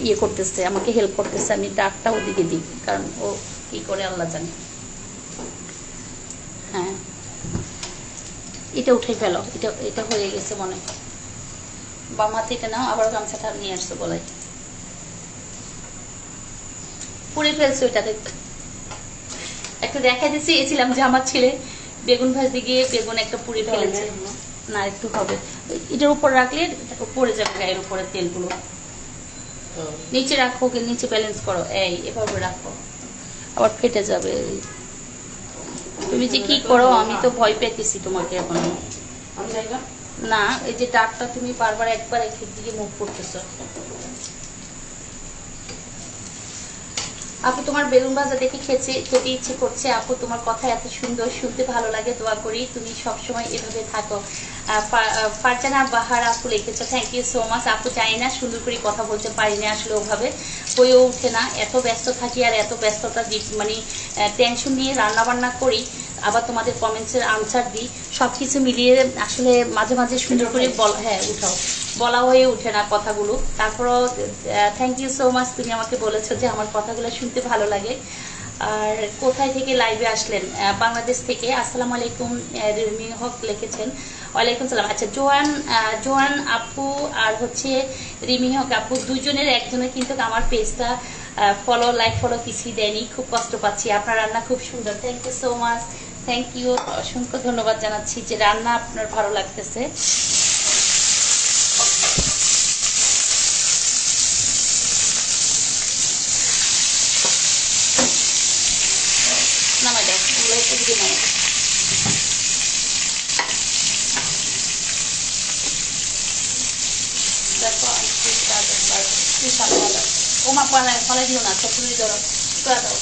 ইয়ে করতেছে, আমাকে হেল্প করতেছে, আমি ডাকটা ওদিকে দিই, কারণ ও কি করে আল্লাহ জানে। হ্যাঁ, এটা উঠে ফেলো, এটা এটা হয়ে গেছে মনে হয়। বাম হাতে এটা নাও, আবার গামছাটা নিয়ে আসছো গলায়। পুড়ে ফেলছে ওইটাতে। একটা দেখাই দিচ্ছি, এছিলাম যে আমার ছেলে বেগুন ভাজতে গিয়ে বেগুন একটা পুড়ে ফেলেছে। না একটু হবে, এটার উপর রাখলে পড়ে যাবে গায়ের উপরে তেলগুলো। নিচে রাখো, ওকে নিচে ব্যালেন্স করো, এই এভাবে রাখো, আবার ফেটে যাবে। তুমি যে কি করো, আমি তো ভয় পেতেছি তোমাকে এখন। না, এই যে ডাকটা তুমি বারবার একবার একের দিকে মুভ করতেছো। আপু তোমার বেগুন ভাজা দেখে খেতে ইচ্ছে করছে। আপু তোমার কথা এত সুন্দর, শুনতে ভালো লাগে। দোয়া করি তুমি সবসময় এভাবে থাকো। ফারজানা বাহার আপু লিখেছো, থ্যাংক ইউ সো মাচ। আপু চাই না সুন্দর করে কথা বলতে পারি না, আসলে ওভাবে হয়েও উঠে না। এত ব্যস্ত থাকি আর এত ব্যস্ততা মানে টেনশন নিয়ে রান্না বান্না করি, আবার তোমাদের কমেন্টসের আনসার দিই, সবকিছু মিলিয়ে আসলে মাঝে মাঝে সুন্দর করে উঠাও বলা হয়ে ওঠে না কথাগুলো। তারপরও থ্যাংক ইউ সো মাচ, তুমি আমাকে বলেছো যে আমার কথাগুলো শুনতে ভালো লাগে। আর কোথায় থেকে লাইভে আসলেন? বাংলাদেশ থেকে। আসসালামু আলাইকুম রিমি হক লিখেছেন। ওয়ালাইকুম সালাম। আচ্ছা, জোয়ান আপু আর হচ্ছে রিমি হক আপু দুজনের একজনের কিন্তু আমার পেজটা লাইক ফলো কিছুই দেয়নি, খুব কষ্ট পাচ্ছি। আপনার রান্না খুব সুন্দর, thank you so much. Thank you, অসংখ্য ধন্যবাদ জানাচ্ছি যে রান্না আপনার ভালো লাগতেছে। নামাই দেখ, ওমা ফলে দিও না, চকুরি ধরো, দাও।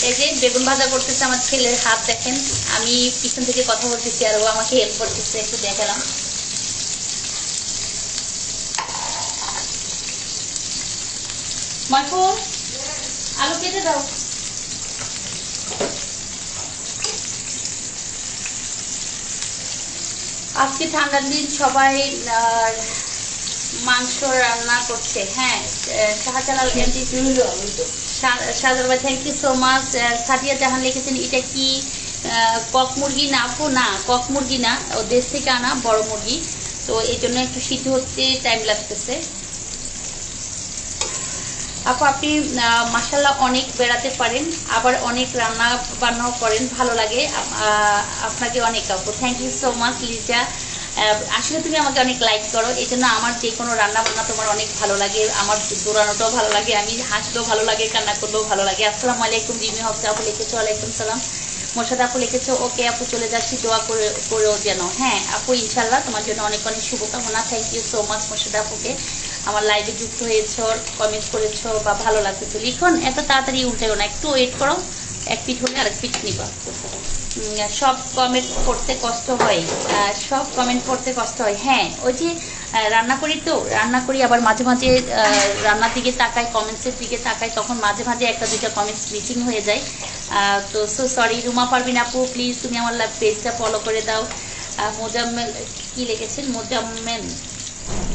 এই যে বেগুন ভাজা করতেছে আমার ছেলের হাত দেখেন, আমি পিছন থেকে কথা বলতেছি আর ও আমাকে হেল্প করতেছে, একটু দেখালাম। মাইকো আলু কেটে দাও। আজকে ঠান্ডার দিন, সবাই মাংস রান্না করছে। হ্যাঁ, শাহজালাল শাহজালাল ভাই thank you so much. Sadia Jahan লিখেছেন, এটা কি কক মুরগি? না আপু, না কক মুরগি না, ও দেশ থেকে আনা বড় মুরগি, তো এই জন্য একটু সিদ্ধ হতে টাইম লাগতেছে। আপু আপনি মাশাআল্লাহ অনেক বেড়াতে পারেন, আবার অনেক রান্না বান্নাও করেন, ভালো লাগে আপনাকে অনেক। আপু thank you so much Liza. আসলে তুমি আমাকে অনেক লাইক করো, এই জন্য আমার যে কোনো রান্না বান্না তোমার অনেক ভালো লাগে, আমার দৌড়ানোটাও ভালো লাগে, আমি হাসলেও ভালো লাগে, কান্না করলেও ভালো লাগে। আসসালামু আলাইকুম রিমি হক আপু লিখেছো, ওয়ালাইকুম সালাম। মোর্শাদ আপু লিখেছো, ওকে আপু চলে যাচ্ছি, দোয়া করেও যেন। হ্যাঁ আপু, ইনশাল্লাহ, তোমার জন্য অনেক অনেক শুভকামনা। Thank you so much Morshad আপুকে, আমার লাইভে যুক্ত হয়েছ, কমেন্ট করেছো বা ভালো লাগতেছে। লিখন এত তাড়াতাড়ি উল্টেও না, একটু ওয়েট করো, এক পিঠ হলে আরেক পিঠ নিবা। সব কমেন্ট পড়তে কষ্ট হয়, সব কমেন্ট পড়তে কষ্ট হয়। হ্যাঁ, ওই যে রান্না করি, তো রান্না করি, আবার মাঝে মাঝে রান্নার দিকে তাকাই, কমেন্টসের দিকে তাকাই, তখন মাঝে মাঝে একটা দুইটা কমেন্টস মিসিং হয়ে যায়। তো সো সরি। রুমা পারবিন আপু প্লিজ তুমি আমার পেজটা ফলো করে দাও। মোজাম্মেল কি লিখেছেন?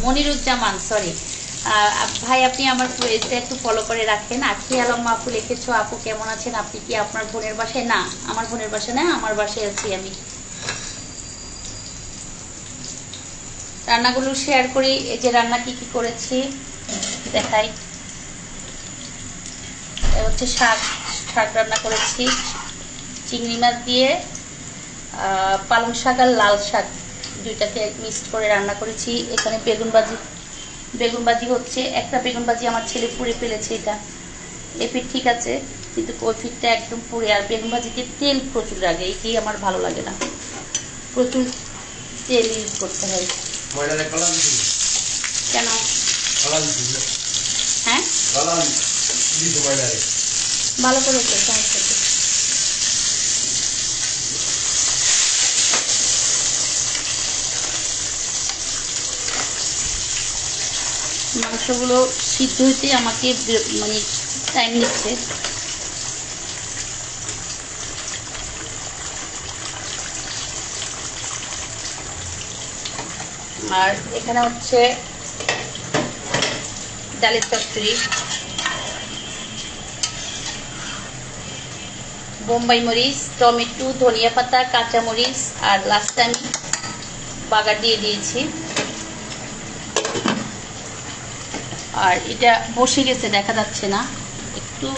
মনিরুজ্জামান, সরি ভাই, আপনি আমার পেজটা একটু ফলো করে রাখেন। আখি আলম আপু লিখেছো, আপু কেমন আছেন? আপনি কি আপনার বোনের বাসায়? না, আমার বোনের বাসায় না, আমার বাসায় আছি আমি। রান্নাগুলো শেয়ার করি, এই যে রান্না কি কি করেছি দেখাই। হচ্ছে শাক রান্না করেছি চিংড়ি মাছ দিয়ে, পালং শাক আর লাল শাক দুইটাকে মিক্সড করে রান্না করেছি। এখানে বেগুন ভাজি হচ্ছে, একটা বেগুন ভাজি আমার ছেলে পুড়ে ফেলেছে, এটা এই পিঠ ঠিক আছে, কিন্তু ওই পিঠটা একদম পুড়ে। আর বেগুন ভাজিতে তেল প্রচুর লাগে, এইটি আমার ভালো লাগে না, প্রচুর তেল ইউজ করতে হয়। কেন? হ্যাঁ, ভালো করে মাংসগুলো সিদ্ধ হইতে আমাকে মানে টাইম নিচ্ছে। আর এখানে হচ্ছে ডালের চচ্চড়ি, বোম্বাই মরিচ, টমেটো, ধনিয়া পাতা, কাঁচা মরিচ, আর লাস্টে আমি বাগার দিয়ে দিয়েছি। আর এটা বসে গেছে, দেখা যাচ্ছে না, একটু একটু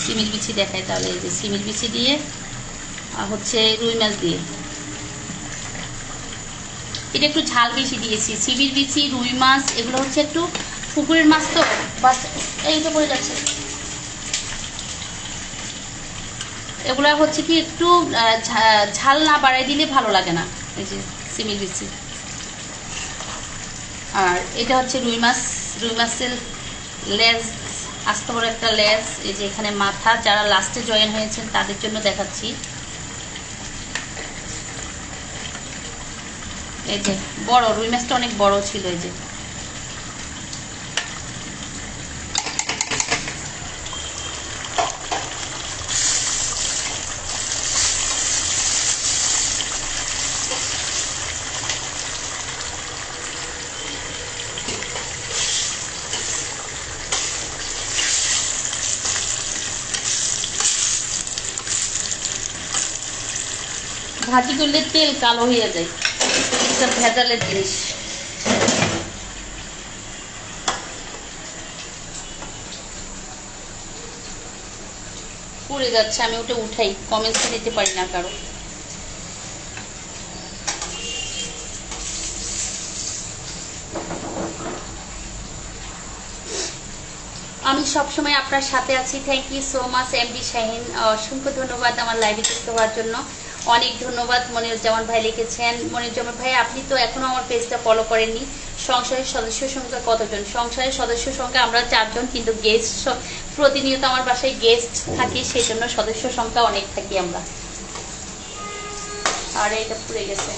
সিমের বিচি দেখাই, তাহলে এই যে সিমের বিচি দিয়ে আর হচ্ছে রুই মাছ দিয়ে, এটা একটু ঝাল বেশি দিয়েছি। সিমের বিচি, রুই মাছ এগুলো হচ্ছে একটু পুকুরের মাছ তো, বাস এইটা পড়ে যাচ্ছে। এগুলা হচ্ছে কি একটু ঝাল না বাড়াই দিলে ভালো লাগে না। এই যে সিমের বিচি, আর এটা হচ্ছে রুই মাছ। রুই মাছের লেজ, আস্ত বড় একটা লেজ, এই যে এখানে মাথা। যারা লাস্টে জয়েন হয়েছেন তাদের জন্য দেখাচ্ছি। এই যে বড় রুই মাছটা অনেক বড় ছিল। এই যে ভাজি করলে তেল কালো হয়ে যায়, এটা ভেজালের জিনিস। পুড়ে যাচ্ছে, আমি ওটা উঠাই, কমেন্টস দিতে পারি না কারো। আমি সবসময় আপনার সাথে আছি। Thank you so much MD Shahin, অসংখ্য ধন্যবাদ আমার লাইভে যুক্ত হওয়ার জন্য। অনেক ধন্যবাদ। মনিরুজ্জামান ভাই লিখেছেন, মনিরুজ্জামান ভাই আপনি তো এখনো আমার পেজটা ফলো করেননি। সংসারের সদস্য সংখ্যা কতজন? সংসারের সদস্য সংখ্যা আমরা 4 জন, কিন্তু গেস্ট প্রতিনিয়ত আমার বাসায় গেস্ট থাকে, সেই জন্য সদস্য সংখ্যা অনেক থাকি আমরা। আর এটা পুড়ে গেছে,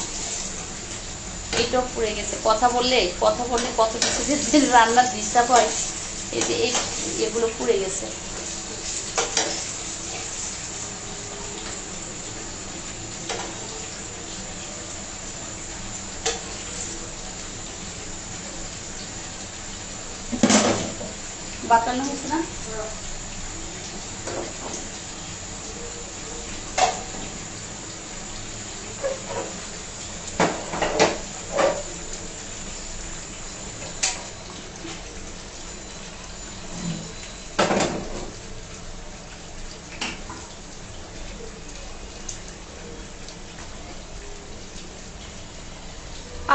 এটাও পুড়ে গেছে। কথা বললে কত কিছু যে রান্নার ডিস্টার্ব হয়। এই যে এগুলো পুড়ে গেছে। বাতানো হয়েছে না?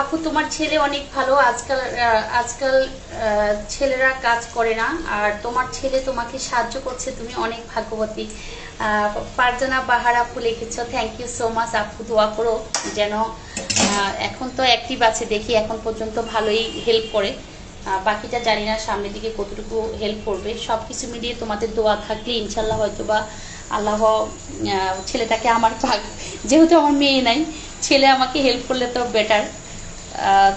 আপু তোমার ছেলে অনেক ভালো। আজকাল ছেলেরা কাজ করে না, আর তোমার ছেলে তোমাকে সাহায্য করছে, তুমি অনেক ভাগ্যবতী। পারজানা বাহার আপু লিখেছো, থ্যাংক ইউ সো মাচ আপু। দোয়া করো যেন, এখন তো অ্যাক্টিভ আছে দেখি, এখন পর্যন্ত ভালোই হেল্প করে। বাকিটা জানি না সামনের দিকে কতটুকু হেল্প করবে। সব কিছু মিলিয়ে তোমাদের দোয়া থাকলে ইনশাল্লাহ হয়তো বা আল্লাহ ছেলেটাকে আমার যেহেতু আমার মেয়ে নাই, ছেলে আমাকে হেল্প করলে তো বেটার,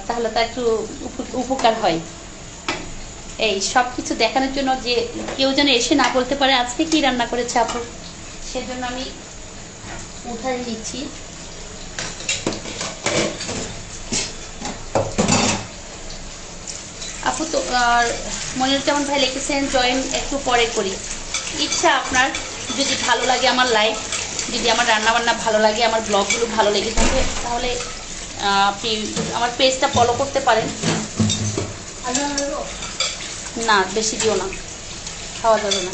তাহলে তো একটু উপকার হয়। এই সব কিছু দেখানোর জন্য যে কেউ যেন এসে না বলতে পারে আজকে কি রান্না করেছে আপু, সেজন্য আমি উঠাই নিচ্ছি। আপু তো মনিরুজ্জামান ভাই লিখেছেন জয়েন একটু পরে করি। ইচ্ছা আপনার, যদি ভালো লাগে আমার লাইফ, যদি আমার রান্নাবান্না ভালো লাগে, আমার ব্লগগুলো ভালো লেগে থাকে, তাহলে আপনি আমার পেজটা ফলো করতে পারেন। না বেশি দিও না, খাওয়া যাবে না।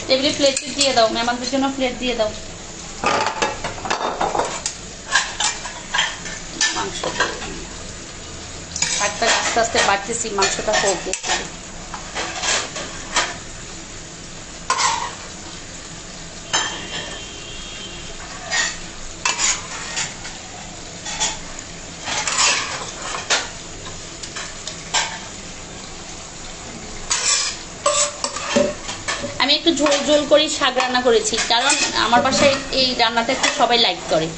টেবিলে প্লেট দিয়ে দাও, মেহমানদের জন্য প্লেট দিয়ে দাও। মাংস একটা আস্তে আস্তে বাড়তেছি, মাংসটা হোক। আমি একটু ঝোল ঝোল করে শাক রান্না করেছি, কারণ আমার বাসায় এই রান্নাটা একটু সবাই লাইক করে।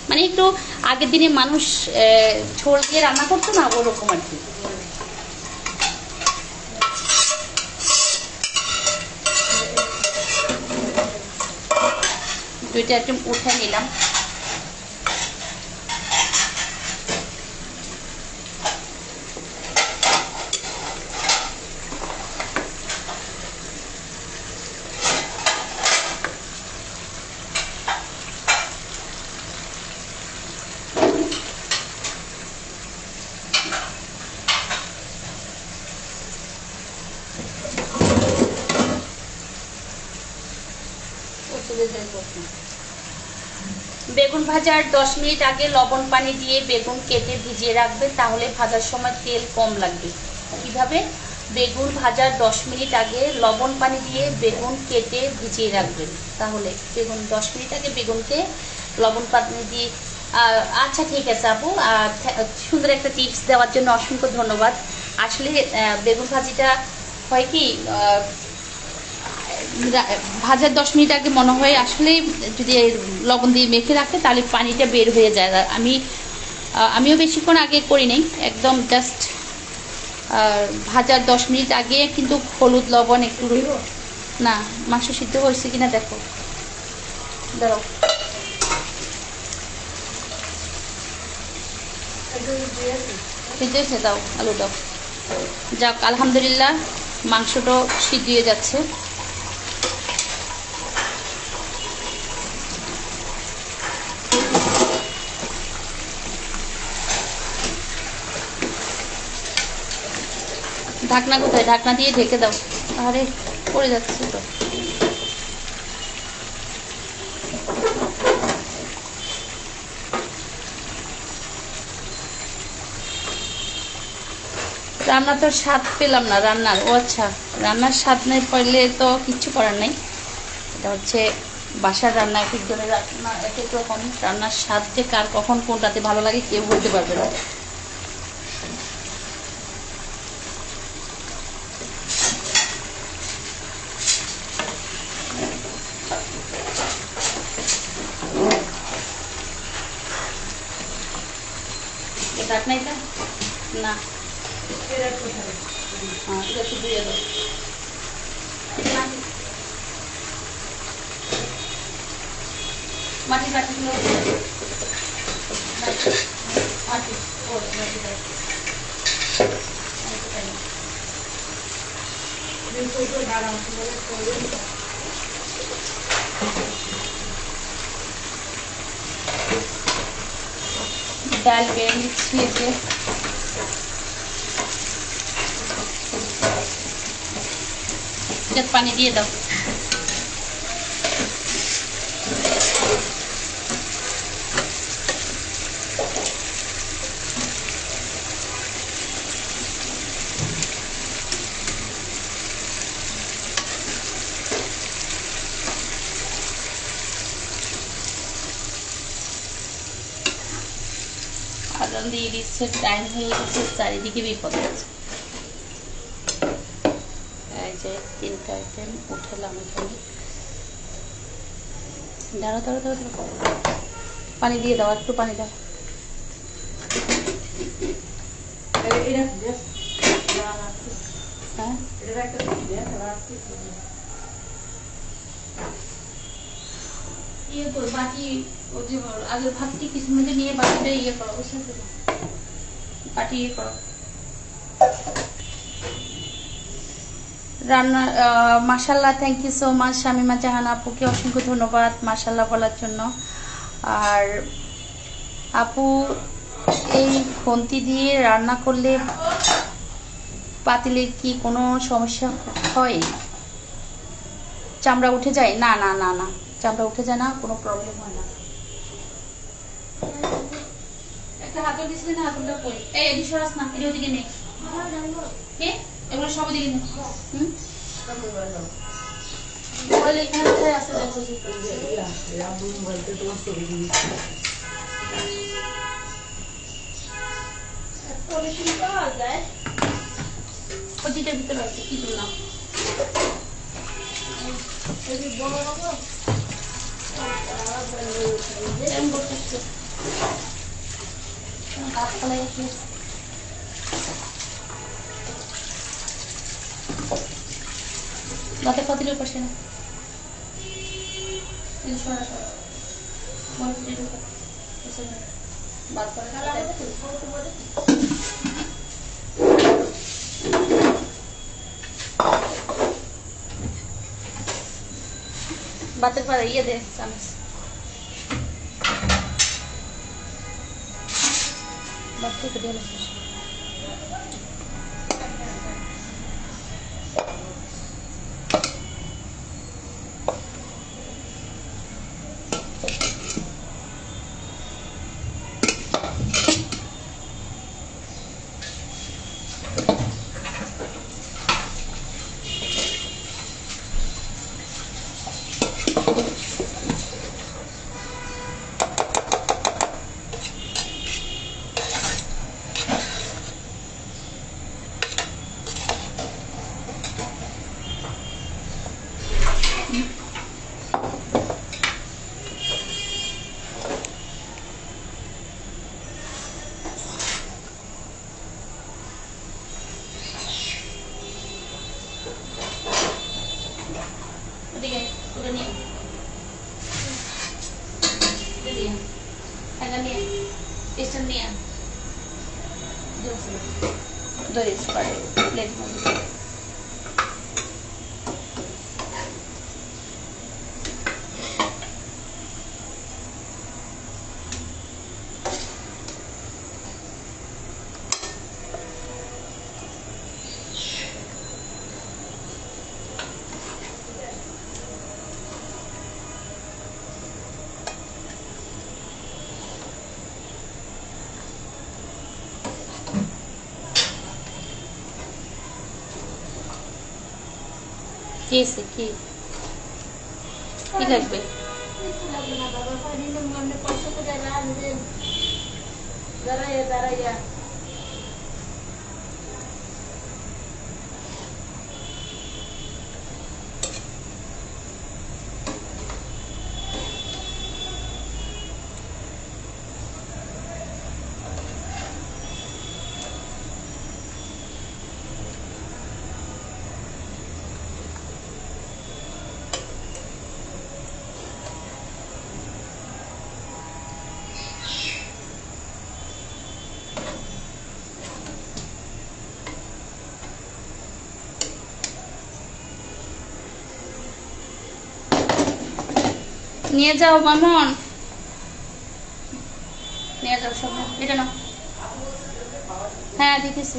মানে একটু আগের দিনে মানুষ ঝোল দিয়ে রান্না করতো না, ওরকম আর কি। দুইটা একদম উঠে নিলাম। বেগুন ভাজার 10 মিনিট আগে লবণ পানি দিয়ে বেগুন কেটে ভিজিয়ে রাখবে, তাহলে ভাজার সময় তেল কম লাগবে। কিভাবে? বেগুন ভাজার 10 মিনিট আগে লবণ পানি দিয়ে বেগুন কেটে ভিজিয়ে রাখবেন, তাহলে বেগুন 10 মিনিট আগে বেগুনকে লবণ পানি দিয়ে। আচ্ছা ঠিক আছে আপু, সুন্দর একটা টিপস দেওয়ার জন্য অসংখ্য ধন্যবাদ। আসলে বেগুন ভাজিটা হয় কি, ভাজার 10 মিনিট আগে মনে হয় আসলে যদি লবণ দিয়ে মেখে রাখে তাহলে পানিটা বের হয়ে যায়। আমিও বেশিক্ষণ আগে করি নাই, একদম জাস্ট ভাজার 10 মিনিট আগে কিন্তু হলুদ লবণ একটু। না, মাংস সিদ্ধ হয়েছে কিনা দেখো, দাঁড়াও। সিদ্ধ দাও, আলু দাও। যাক আলহামদুলিল্লাহ, মাংসটাও সিদ্ধ হয়ে যাচ্ছে। ঢাকনা কোথায়? ঢাকনা দিয়ে ঢেকে দাও। আরে পড়ে যাচ্ছে তো। রান্না তো স্বাদ পেলাম না রান্নার। ও আচ্ছা, রান্নার স্বাদ নেই পাইলে তো কিচ্ছু করার নেই। এটা হচ্ছে বাসার রান্না, এক একজনের রান্না এক এক রকম। রান্নার স্বাদ যে কার কখন কোনটাতে ভালো লাগে কেউ বলতে পারবে না। ঢাকনা এটা না, এটা একটু দিয়ে দাও। মাটির বাটিগুলো ডাল বেড়ে নিচ্ছি। এতে পানি দিয়ে দাও। আজান দিয়ে দিচ্ছে, টাইম হয়ে গেছে, চারিদিকে বিপদ আছে। এই যে 3টা আইটেম উঠালাম এখানে। দাঁড়া দাঁড়া দাঁড়া, পানি দিয়ে দাও, একটু পানি দাও। ইয়ে করো বাটি, ও যে আগে ভাতটি কিছু মধ্যে নিয়ে বাটিটা ইয়ে করো, বুঝতে পারো, বাটি ইয়ে করো। রান্না মাশাআল্লাহ, thank you so much Shamima Jahan আপুকে অসংখ্য ধন্যবাদ মাশাআল্লাহ বলার জন্য। আর আপু, এই খুন্তি দিয়ে রান্না করলে পাতিলে কি কোনো সমস্যা হয়? চামড়া উঠে যায়? না না না না, চামড়া উঠে যায় না, কোনো প্রবলেম হয় না। একটা হাতল দিছিলে না, হাতলটা কই? এই এদিকে সরাস না, এদিকে ওদিকে নে। কে এগুলো সব ওদিকে নে। মোবাইল এখানে কোথায় আছে দেখো। পাওয়া যায় ওদিকের ভিতরে আছে, কি তুললাম দাঁতে পাতিলের পাশে না, বাদ করে বাতের পরে ইয়ে দে চামচ, বাদ থেকে দিয়ে দিয়ে ঠেঙ্গা নিয়ে স্ট্যান্ড নিয়ে ধরিস পারে প্লেট মধ্যে কি লাগবে দাঁড়াইয়া নিয়ে যাও মামন নিয়ে যাও সব এটা না হ্যাঁ দিতেছি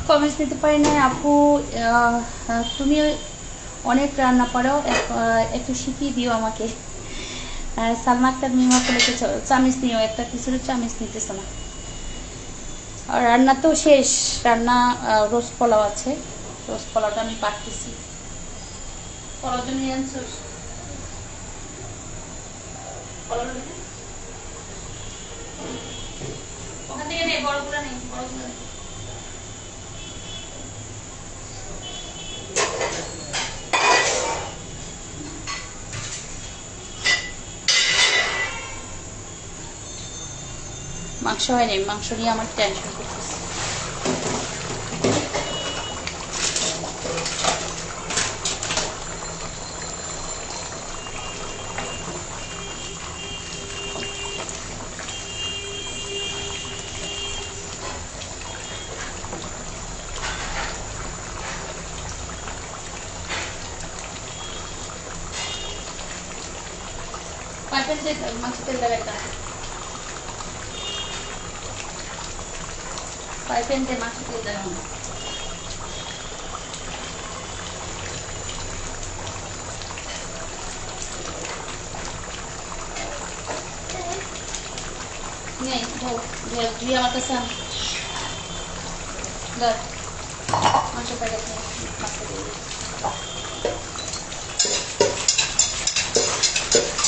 কমেন্টস দিতে পারি না আপু তুমি অনেক রান্না পারো একটু শিখিয়ে দিও আমাকে সালমা আক্তার মিমা লিখেছ চামিচ নিও একটা কিছুর চামিচ নিতেছ না আর রান্না তো শেষ রান্না রোজ পোলাও আছে রোজ পোলাওটা আমি পাকতেছি পোলাওটা নিয়ে আনছো ওখান থেকে নেই বড়গুলো নেই বড়গুলো নেই মাংস হয়নি মাংস নিয়ে আমার টেনশন করতেছে মাংস তেল দেবে একটা পাইপেনতে মাছ দিয়ে দেবো নেই ধুই আমার কাছে মাংস প্যাকেট নেই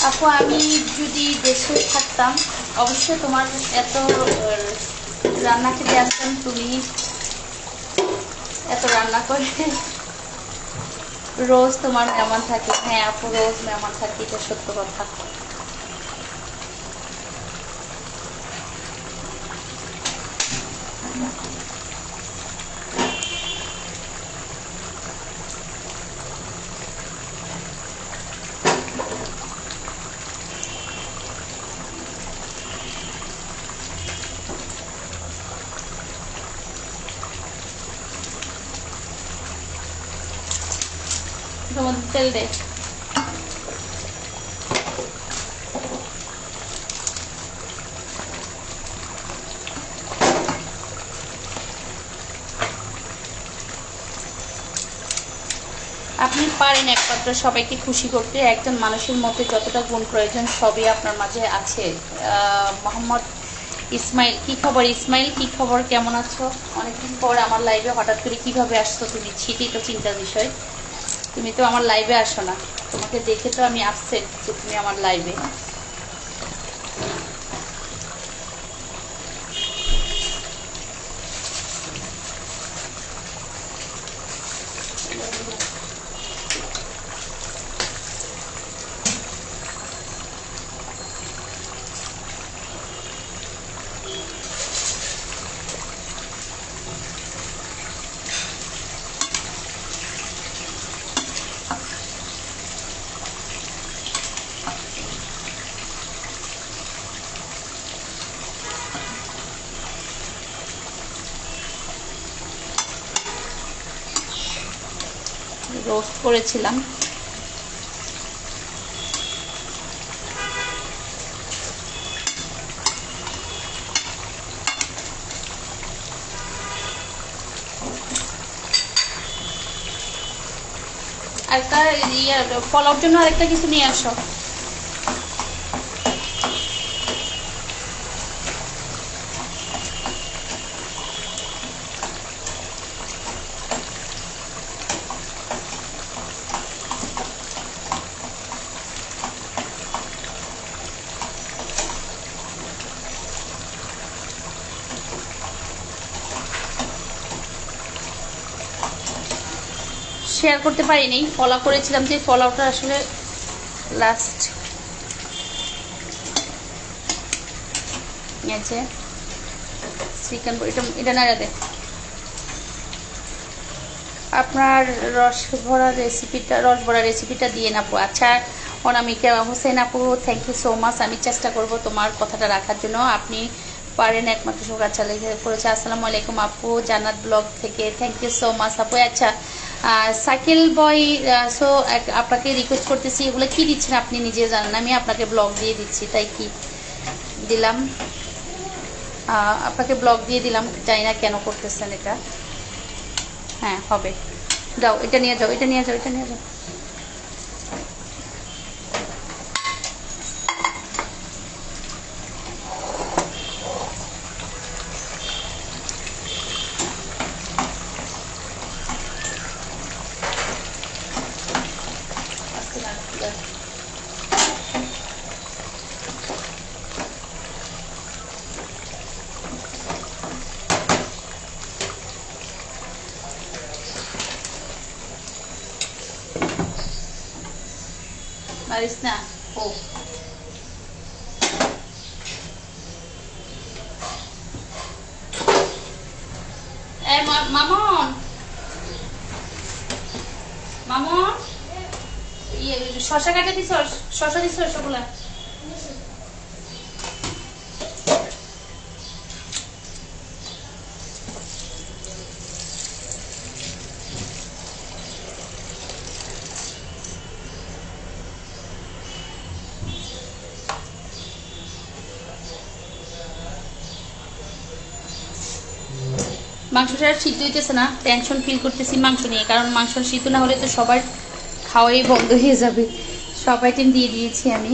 আপু আমি যদি দেশে থাকতাম অবশ্যই তোমার এত রান্না খেতে আসতাম তুমি এত রান্না করে রোজ তোমার মেহমান থাকে হ্যাঁ আপু রোজ মেহমান থাকে এটা সত্য কথা তেল দে আপনি পারেন একমাত্র সবাইকে খুশি করতে একজন মানুষের মধ্যে যতটা গুণ প্রয়োজন সবই আপনার মাঝে আছে মোহাম্মদ ইসমাইল, কি খবর ইসমাইল, কি খবর, কেমন আছো? অনেকদিন পর আমার লাইভে হঠাৎ করে কিভাবে আসছো তুমি, সেটাই তো চিন্তার বিষয়। তুমি তো আমার লাইভে আসো না, তোমাকে দেখে তো আমি আপসেট যে তুমি আমার লাইভে। রোস্ট করেছিলাম। আরেকটা পোলাওর জন্য আরেকটা কিছু নিয়ে আসো। শেয়ার করতে পারিনি, ফলো করেছিলাম যে ফলোটা আসলে লাস্ট নিয়েছে চিকেন। এটা না দে আপনার রস ভরা রেসিপিটা দিয়ে আপু। আচ্ছা অনামিকা হোসেন আপু, থ্যাংক ইউ সো মাচ। আমি চেষ্টা করব তোমার কথাটা রাখার জন্য। আপনি পারেন একমাত্র সুখ। আচ্ছা লিখে করেছে আসসালামু আলাইকুম আপু, জান্নাত ব্লগ থেকে, থ্যাংক ইউ সো মাচ আপু। আচ্ছা সাইকেল বয়, সো আপনাকে রিকোয়েস্ট করতেছি, এগুলো কি দিচ্ছেন আপনি নিজে জানেন, আমি আপনাকে ব্লগ দিয়ে দিচ্ছি, তাই কি দিলাম, আপনাকে ব্লগ দিয়ে দিলাম, জানি না কেন করতেছেন এটা। হ্যাঁ হবে, যাও এটা নিয়ে যাও, এটা নিয়ে যাও, এটা নিয়ে যাও। মারিস না ও। মামন মামন, শশা কাটে দিছ, শশা দিছ সবগুলা। মাংসটা সিদ্ধ হইতেছে না, টেনশন ফিল করতেছি মাংস নিয়ে, কারণ মাংস সিদ্ধ না হলে তো সবার খাওয়াই বন্ধ হয়ে যাবে। সব আইটেম দিয়ে দিয়েছি আমি।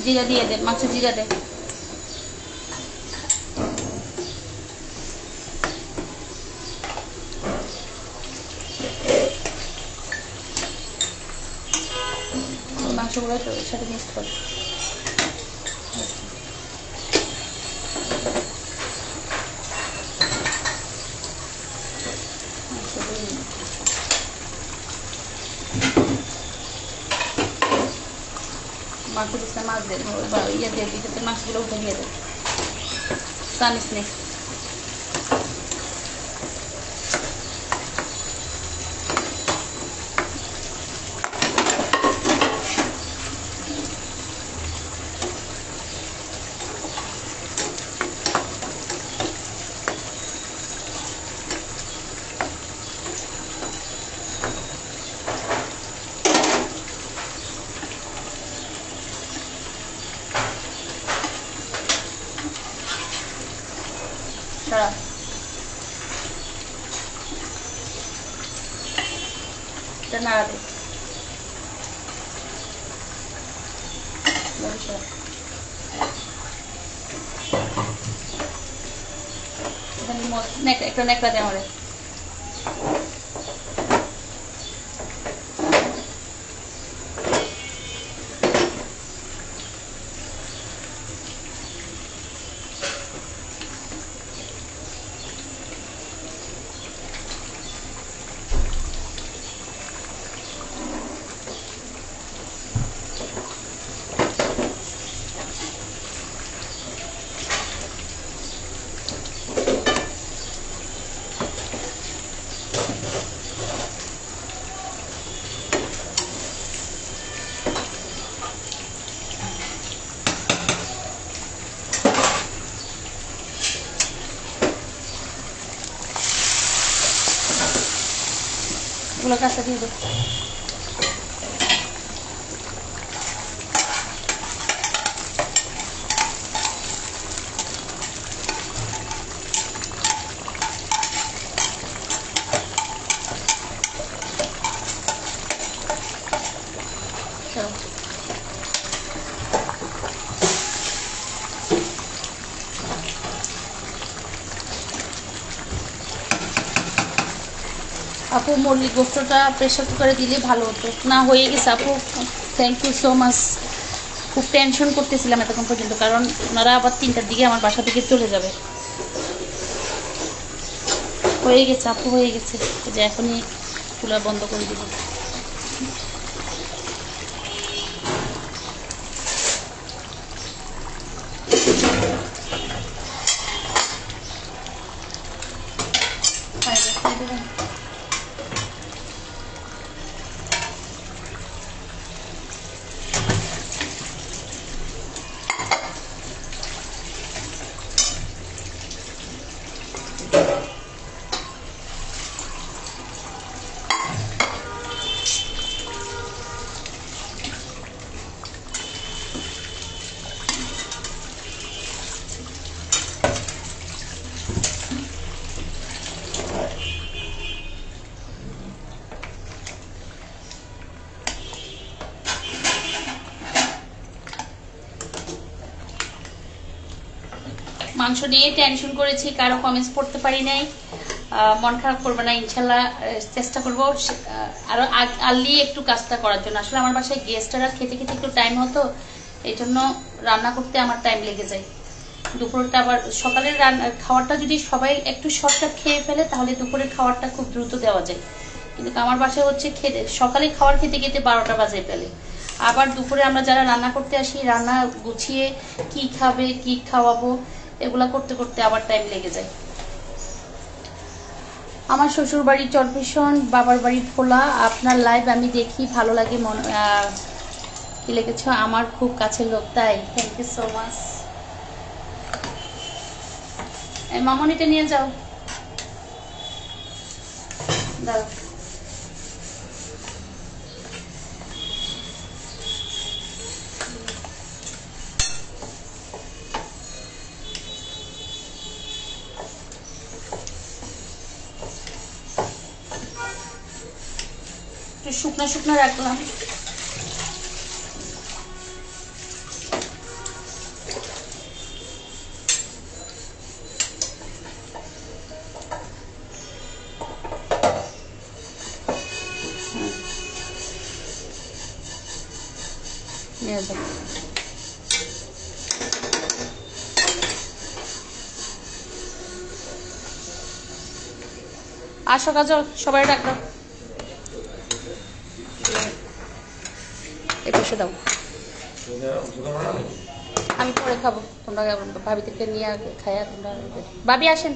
জিরা দিয়ে দে, মাংস জিরা দে। মাংসগুলো সাথে মিক্স কর। মাংস দিচ্ছে মাছ দে, ইয়ে দিয়ে দিতে মাছগুলো উঠে দিয়ে দে, জানিস নে। এটা নাড়াবে। একটা নেকড়া দেওয়া হবে। এগুলো কাঁচা দিয়ে দেবো। আপু মুরগি গোস্তটা প্রেশার কুকারে দিলে ভালো হতো। না, হয়ে গেছে আপু, থ্যাংক ইউ সো মাচ। খুব টেনশন করতেছিলাম এতক্ষণ পর্যন্ত, কারণ ওনারা আবার 3টার দিকে আমার বাসা থেকে চলে যাবে। হয়ে গেছে আপু, হয়ে গেছে। যে এখনই চুলা বন্ধ করে দিব। মাংস নিয়ে টেনশন করেছি, কারো কমেন্টস পড়তে পারি নাই। মন খারাপ করবে না, ইনশাল্লাহ চেষ্টা করবো আরো আর্লি একটু কাজটা করার জন্য। আসলে আমার বাসায় গেস্টরা খেতে খেতে একটু টাইম হতো, এই জন্য রান্না করতে আমার টাইম লেগে যায়। দুপুরটা আবার সকালের খাবারটা যদি সবাই একটু শর্টকাট খেয়ে ফেলে, তাহলে দুপুরের খাবারটা খুব দ্রুত দেওয়া যায়। কিন্তু আমার বাসায় হচ্ছে খেতে সকালে খাবার খেতে খেতে 12টা বাজে ফেলে। আবার দুপুরে আমরা যারা রান্না করতে আসি, রান্না গুছিয়ে কি খাবে কি খাওয়াবো এগুলা করতে করতে আবার টাইম লেগে যায়। আমার শ্বশুর বাড়ি চরপেশন, বাবার বাড়ি ভোলা। আপনার লাইভ আমি দেখি, ভালো লাগে। কি লিখেছ? আমার খুব কাছের লোক। তাই, থ্যাংক ইউ সো মাচ। মামনিটা নিয়ে যাও, দাঁড়াও। শুকনো শুকনো রাখলাম। নিয়ে যাও। আসো কাজ, সবাই রাখো। এপাশে দাও, আমি পরে খাবো। তোমরা ভাবি থেকে নিয়ে খাইয়া তোমরা। ভাবি আসেন।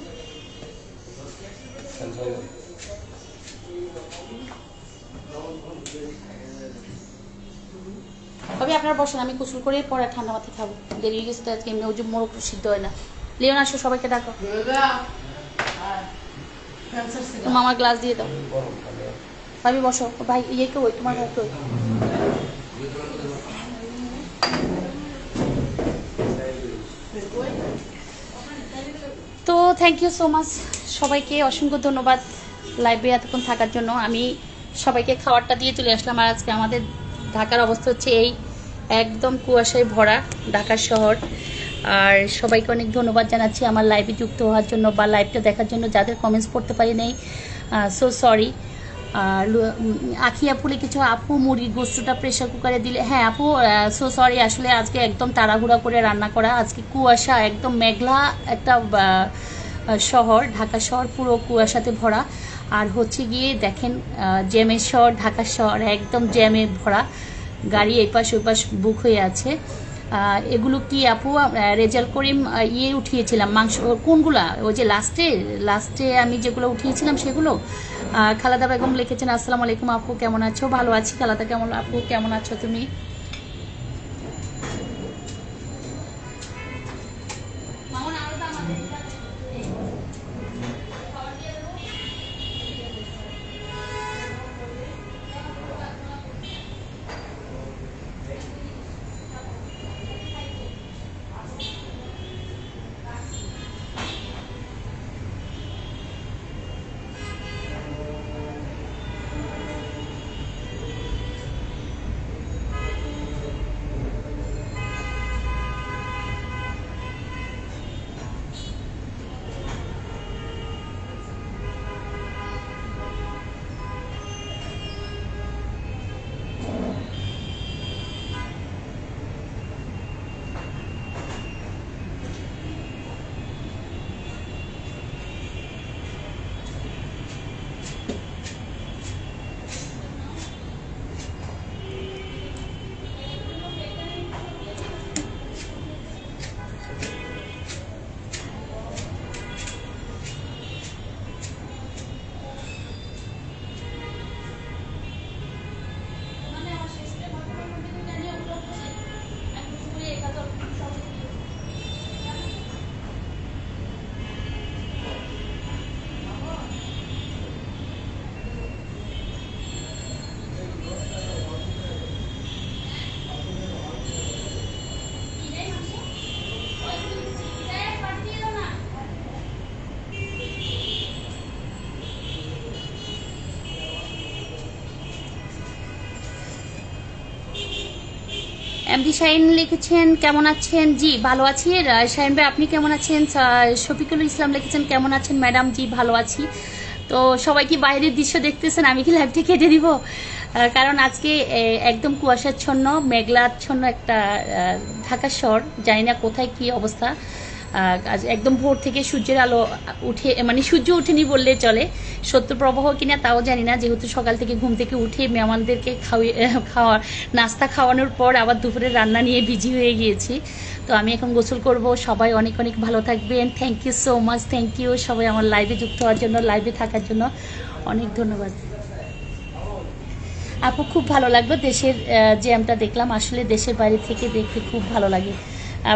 ভাবি আপনার বসেন, আমি কুসুল করে পরে ঠান্ডা মাথায় খাবো। দেরি হয়ে গেছে তো আজকে, এমনি ওই যে মোরগ সিদ্ধ হয় না। লিওন আসো, সবাইকে ডাকো। মামার গ্লাস দিয়ে দাও। ভাবি বসো। ভাই ইয়ে কে ওই তোমার ভাই কই? তো থ্যাংক ইউ সো মাচ, সবাইকে অসংখ্য ধন্যবাদ লাইভে এতক্ষণ থাকার জন্য। আমি সবাইকে খাবারটা দিয়ে চলে আসলাম। আর আজকে আমাদের ঢাকার অবস্থা হচ্ছে এই, একদম কুয়াশায় ভরা ঢাকা শহর। আর সবাইকে অনেক ধন্যবাদ জানাচ্ছি আমার লাইভে যুক্ত হওয়ার জন্য বা লাইভটা দেখার জন্য। যাদের কমেন্টস পড়তে পারি নাই, সো সরি। আর আখি আপু লিখেছ, আপু মুরগির গোস্তটা প্রেশার কুকারে দিলে, হ্যাঁ আপু সো সরি, আসলে আজকে একদম তাড়াহুড়া করে রান্না করা। আজকে কুয়াশা, একদম মেঘলা একটা শহর, ঢাকা শহর পুরো কুয়াশাতে ভরা। আর হচ্ছে গিয়ে দেখেন জ্যামের শহর, ঢাকা শহর একদম জ্যামে ভরা, গাড়ি এই পাশ ওই পাশ বুক হয়ে আছে। এগুলো কি আপু? রেজাল্ট করিম ইয়ে উঠিয়েছিলাম মাংস। কোনগুলা? ওই যে লাস্টে আমি যেগুলো উঠিয়েছিলাম সেগুলো। খালাদা বেগম লিখেছেন, আসসালামু আলাইকুম আপু, কেমন আছো? ভালো আছি। খালাদা কেমন, আপু কেমন আছো তুমি? এমডি শাহিন লিখেছেন, কেমন আছেন? জি ভালো আছি। শাহিন ভাই আপনি কেমন আছেন? শফিকুল ইসলাম লিখেছেন, কেমন আছেন ম্যাডাম? জি ভালো আছি। তো সবাই কি বাইরের দৃশ্য দেখতেছেন? আমি কি লাইভটি কেটে দিব? কারণ আজকে একদম কুয়াশাচ্ছন্ন মেঘলাচ্ছন্ন একটা ঢাকা শহর, জানি না কোথায় কি অবস্থা। আজ একদম ভোর থেকে সূর্যের আলো উঠে, মানে সূর্য উঠেনি বললে চলে, সত্য প্রবাহ কিনা তাও জানি না, যেহেতু সকাল থেকে ঘুম থেকে উঠে মেহমানদেরকে নাস্তা খাওয়ানোর পর আবার দুপুরে রান্না নিয়ে বিজি হয়ে গিয়েছি। তো আমি এখন গোসল করব। সবাই অনেক অনেক ভালো থাকবেন। Thank you so much, thank you সবাই আমার লাইভে যুক্ত হওয়ার জন্য, লাইভে থাকার জন্য অনেক ধন্যবাদ। আপু খুব ভালো লাগলো দেশের জ্যামটা দেখলাম, আসলে দেশের বাইরে থেকে দেখতে খুব ভালো লাগে।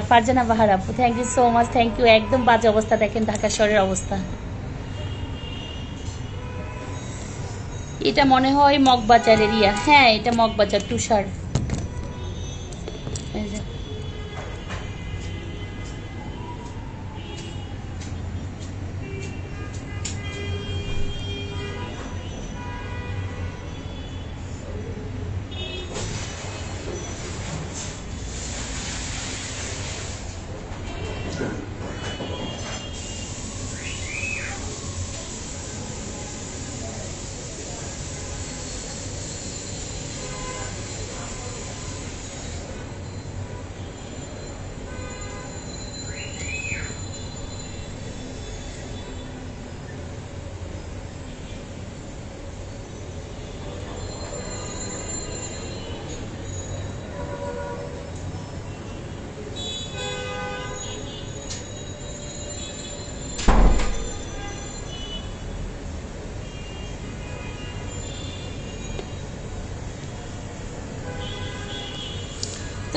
ফারজানা বাহার আপু, thank you so much, thank you. একদম বাজে অবস্থা, দেখেন ঢাকা শহরের অবস্থা। এটা মনে হয় মগবাজার এরিয়া। হ্যাঁ এটা মগবাজার, তুষার।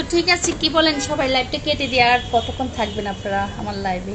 তো ঠিক আছে, কি বলেন সবাই? লাইভটা কেটে দিয়ে আর কতক্ষণ থাকবেন আপনারা আমার লাইভে?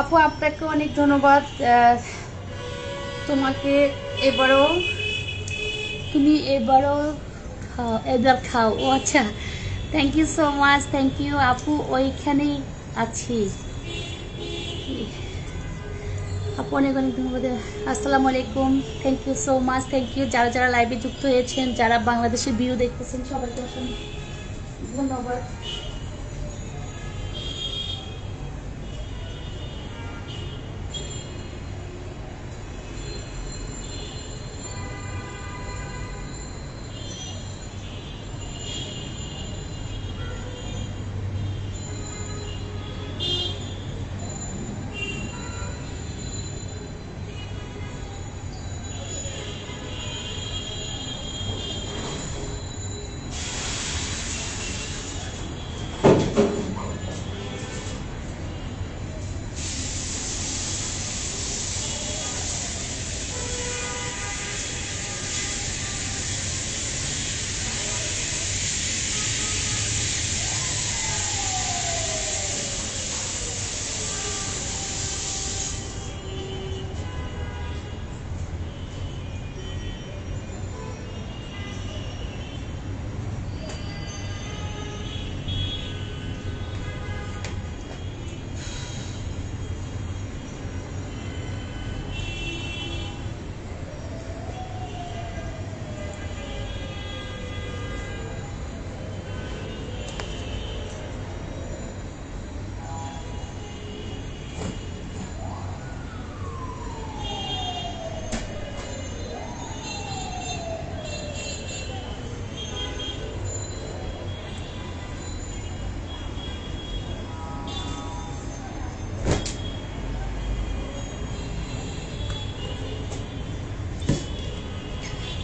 আপু আপনাকে অনেক ধন্যবাদ। তোমাকে তুমি এবারও খাও, এবার খাও। ও আচ্ছা, thank you so much, thank you আপু। ওইখানেই আছি আপু, অনেক অনেক ধন্যবাদ। আসসালামু আলাইকুম, thank you so much, thank you. যারা যারা লাইভে যুক্ত হয়েছেন, যারা বাংলাদেশের ভিডিও দেখতেছেন, সবাইকে অসংখ্য ধন্যবাদ।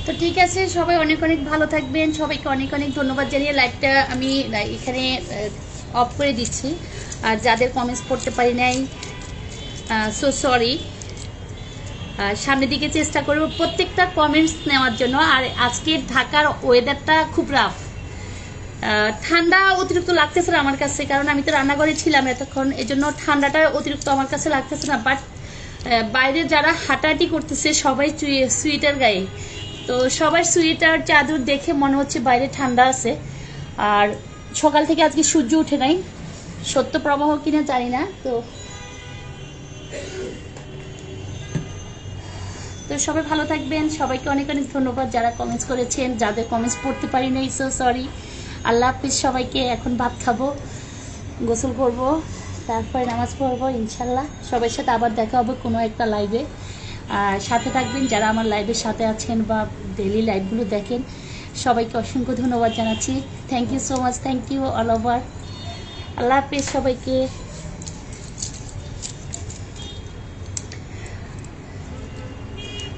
তো ঠিক আছে, সবাই অনেক অনেক ভালো থাকবেন। সবাইকে অনেক অনেক ধন্যবাদ জানিয়ে লাইভটা আমি এখানে অফ করে দিচ্ছি। আর যাদের কমেন্টস পড়তে পারি নাই, সো সরি। সামনের দিকে চেষ্টা করব প্রত্যেকটা কমেন্টস নেওয়ার জন্য। আর আজকের ঢাকার ওয়েদারটা খুব রাফ, ঠান্ডা অতিরিক্ত লাগতেছে না আমার কাছে, কারণ আমি তো রান্নাঘরে ছিলাম এতক্ষণ, এজন্য ঠান্ডাটা অতিরিক্ত আমার কাছে লাগতেছে না। বাট বাইরে যারা হাঁটাহাঁটি করতেছে সবাই সুইটার গায়ে, তো সবার সুইটার চাদর দেখে মনে হচ্ছে বাইরে ঠান্ডা আছে। আর সকাল থেকে আজকে সূর্য উঠে নাই, সত্য প্রবাহ কিনা জানি না। তো সবাই ভালো থাকবেন। সবাইকে অনেক অনেক ধন্যবাদ যারা কমেন্টস করেছেন। যাদের কমেন্টস পড়তে পারি নাই, সো সরি। আল্লাহ হাফিজ সবাইকে। এখন ভাত খাবো, গোসল করব, তারপরে নামাজ পড়বো ইনশাল্লাহ। সবার সাথে আবার দেখা হবে কোনো একটা লাইভে। আর সাথে থাকবেন যারা আমার লাইভের সাথে আছেন বা ডেইলি লাইভগুলো দেখেন, সবাইকে অসংখ্য ধন্যবাদ জানাচ্ছি। Thank you so much, thank you all over. আল্লাহ হাফিজ সবাইকে।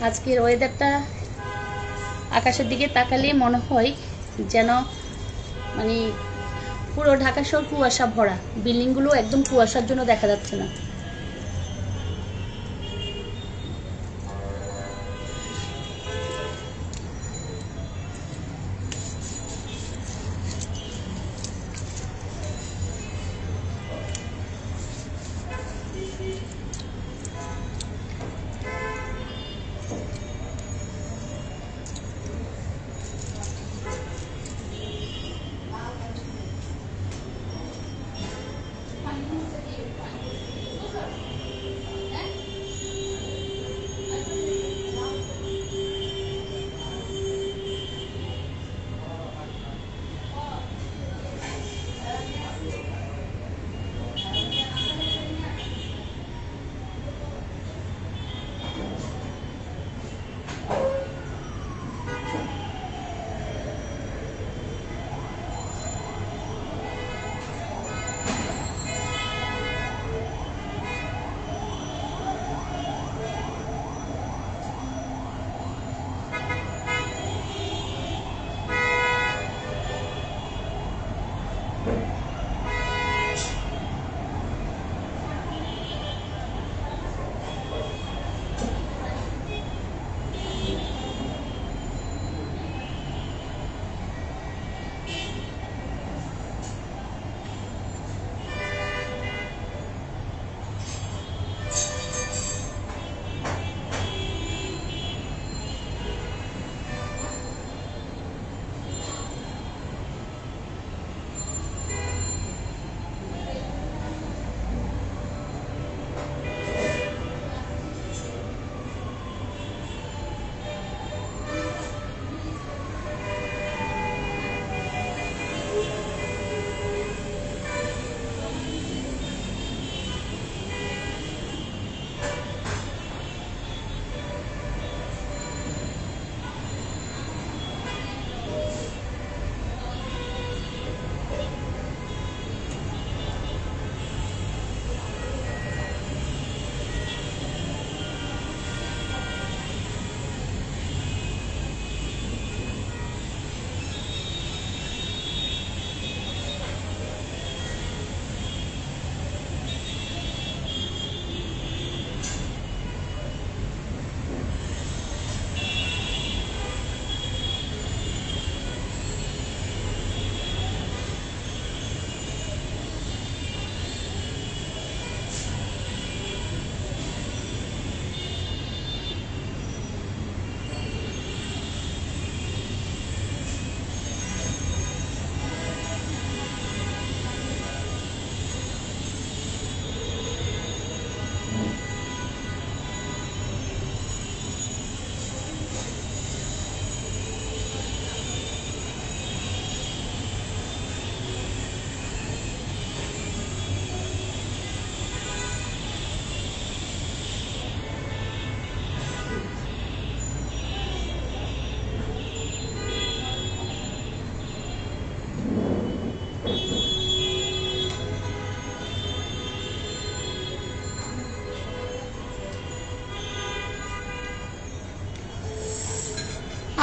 আজকের ওয়েদারটা আকাশের দিকে তাকালে মনে হয় যেন মানে পুরো ঢাকা শহর কুয়াশা ভরা, বিল্ডিংগুলো একদম কুয়াশার জন্য দেখা যাচ্ছে না।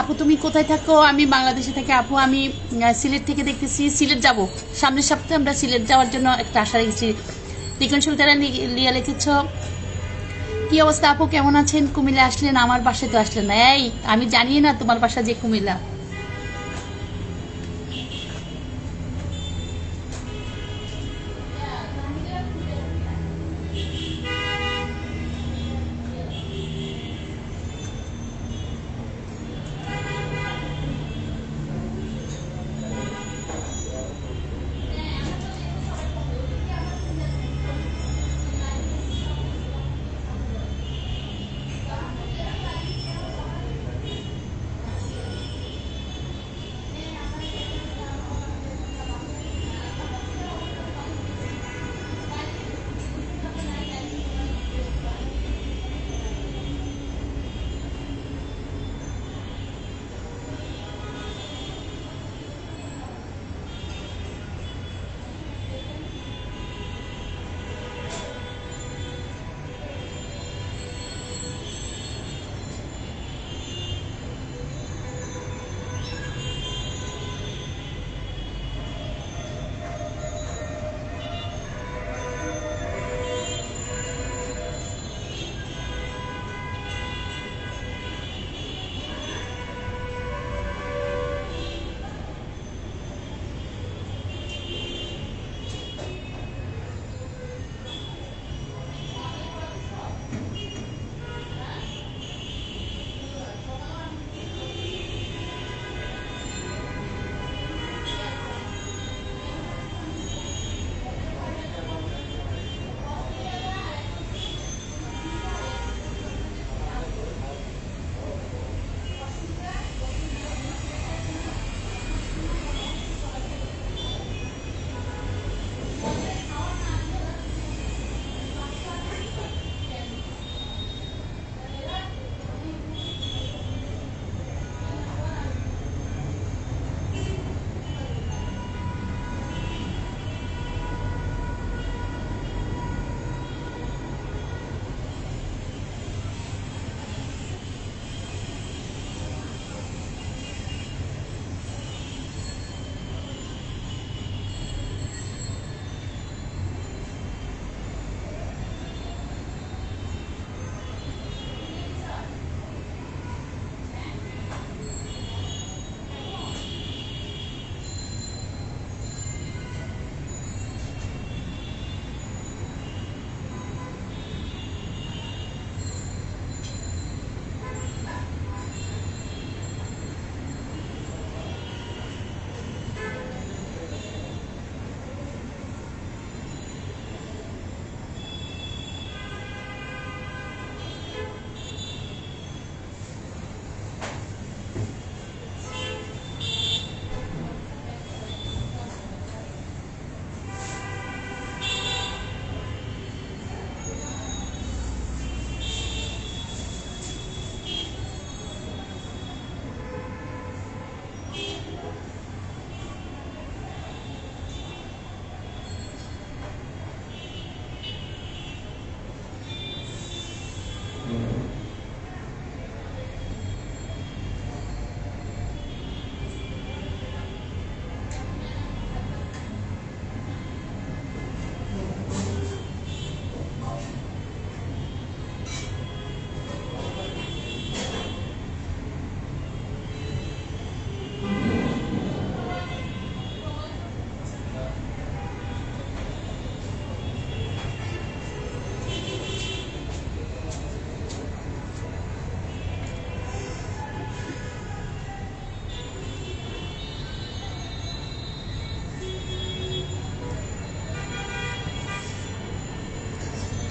আপু তুমি কোথায় থাকো? আমি বাংলাদেশে থাকি আপু। আমি সিলেট থেকে দেখতেছি। সিলেট যাব সামনের সপ্তাহে। আমরা সিলেট যাওয়ার জন্য একটা আশা রেখেছি। টিকন সুলতানা লিয়া লিখেছ, কি অবস্থা আপু, কেমন আছেন? কুমিল্লা আসলেন? আমার বাসায় তো আসলেন না। এই আমি জানি না তোমার বাসা যে কুমিল্লা।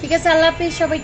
ঠিক আছে, আল্লাহ হাফিজ সবাই।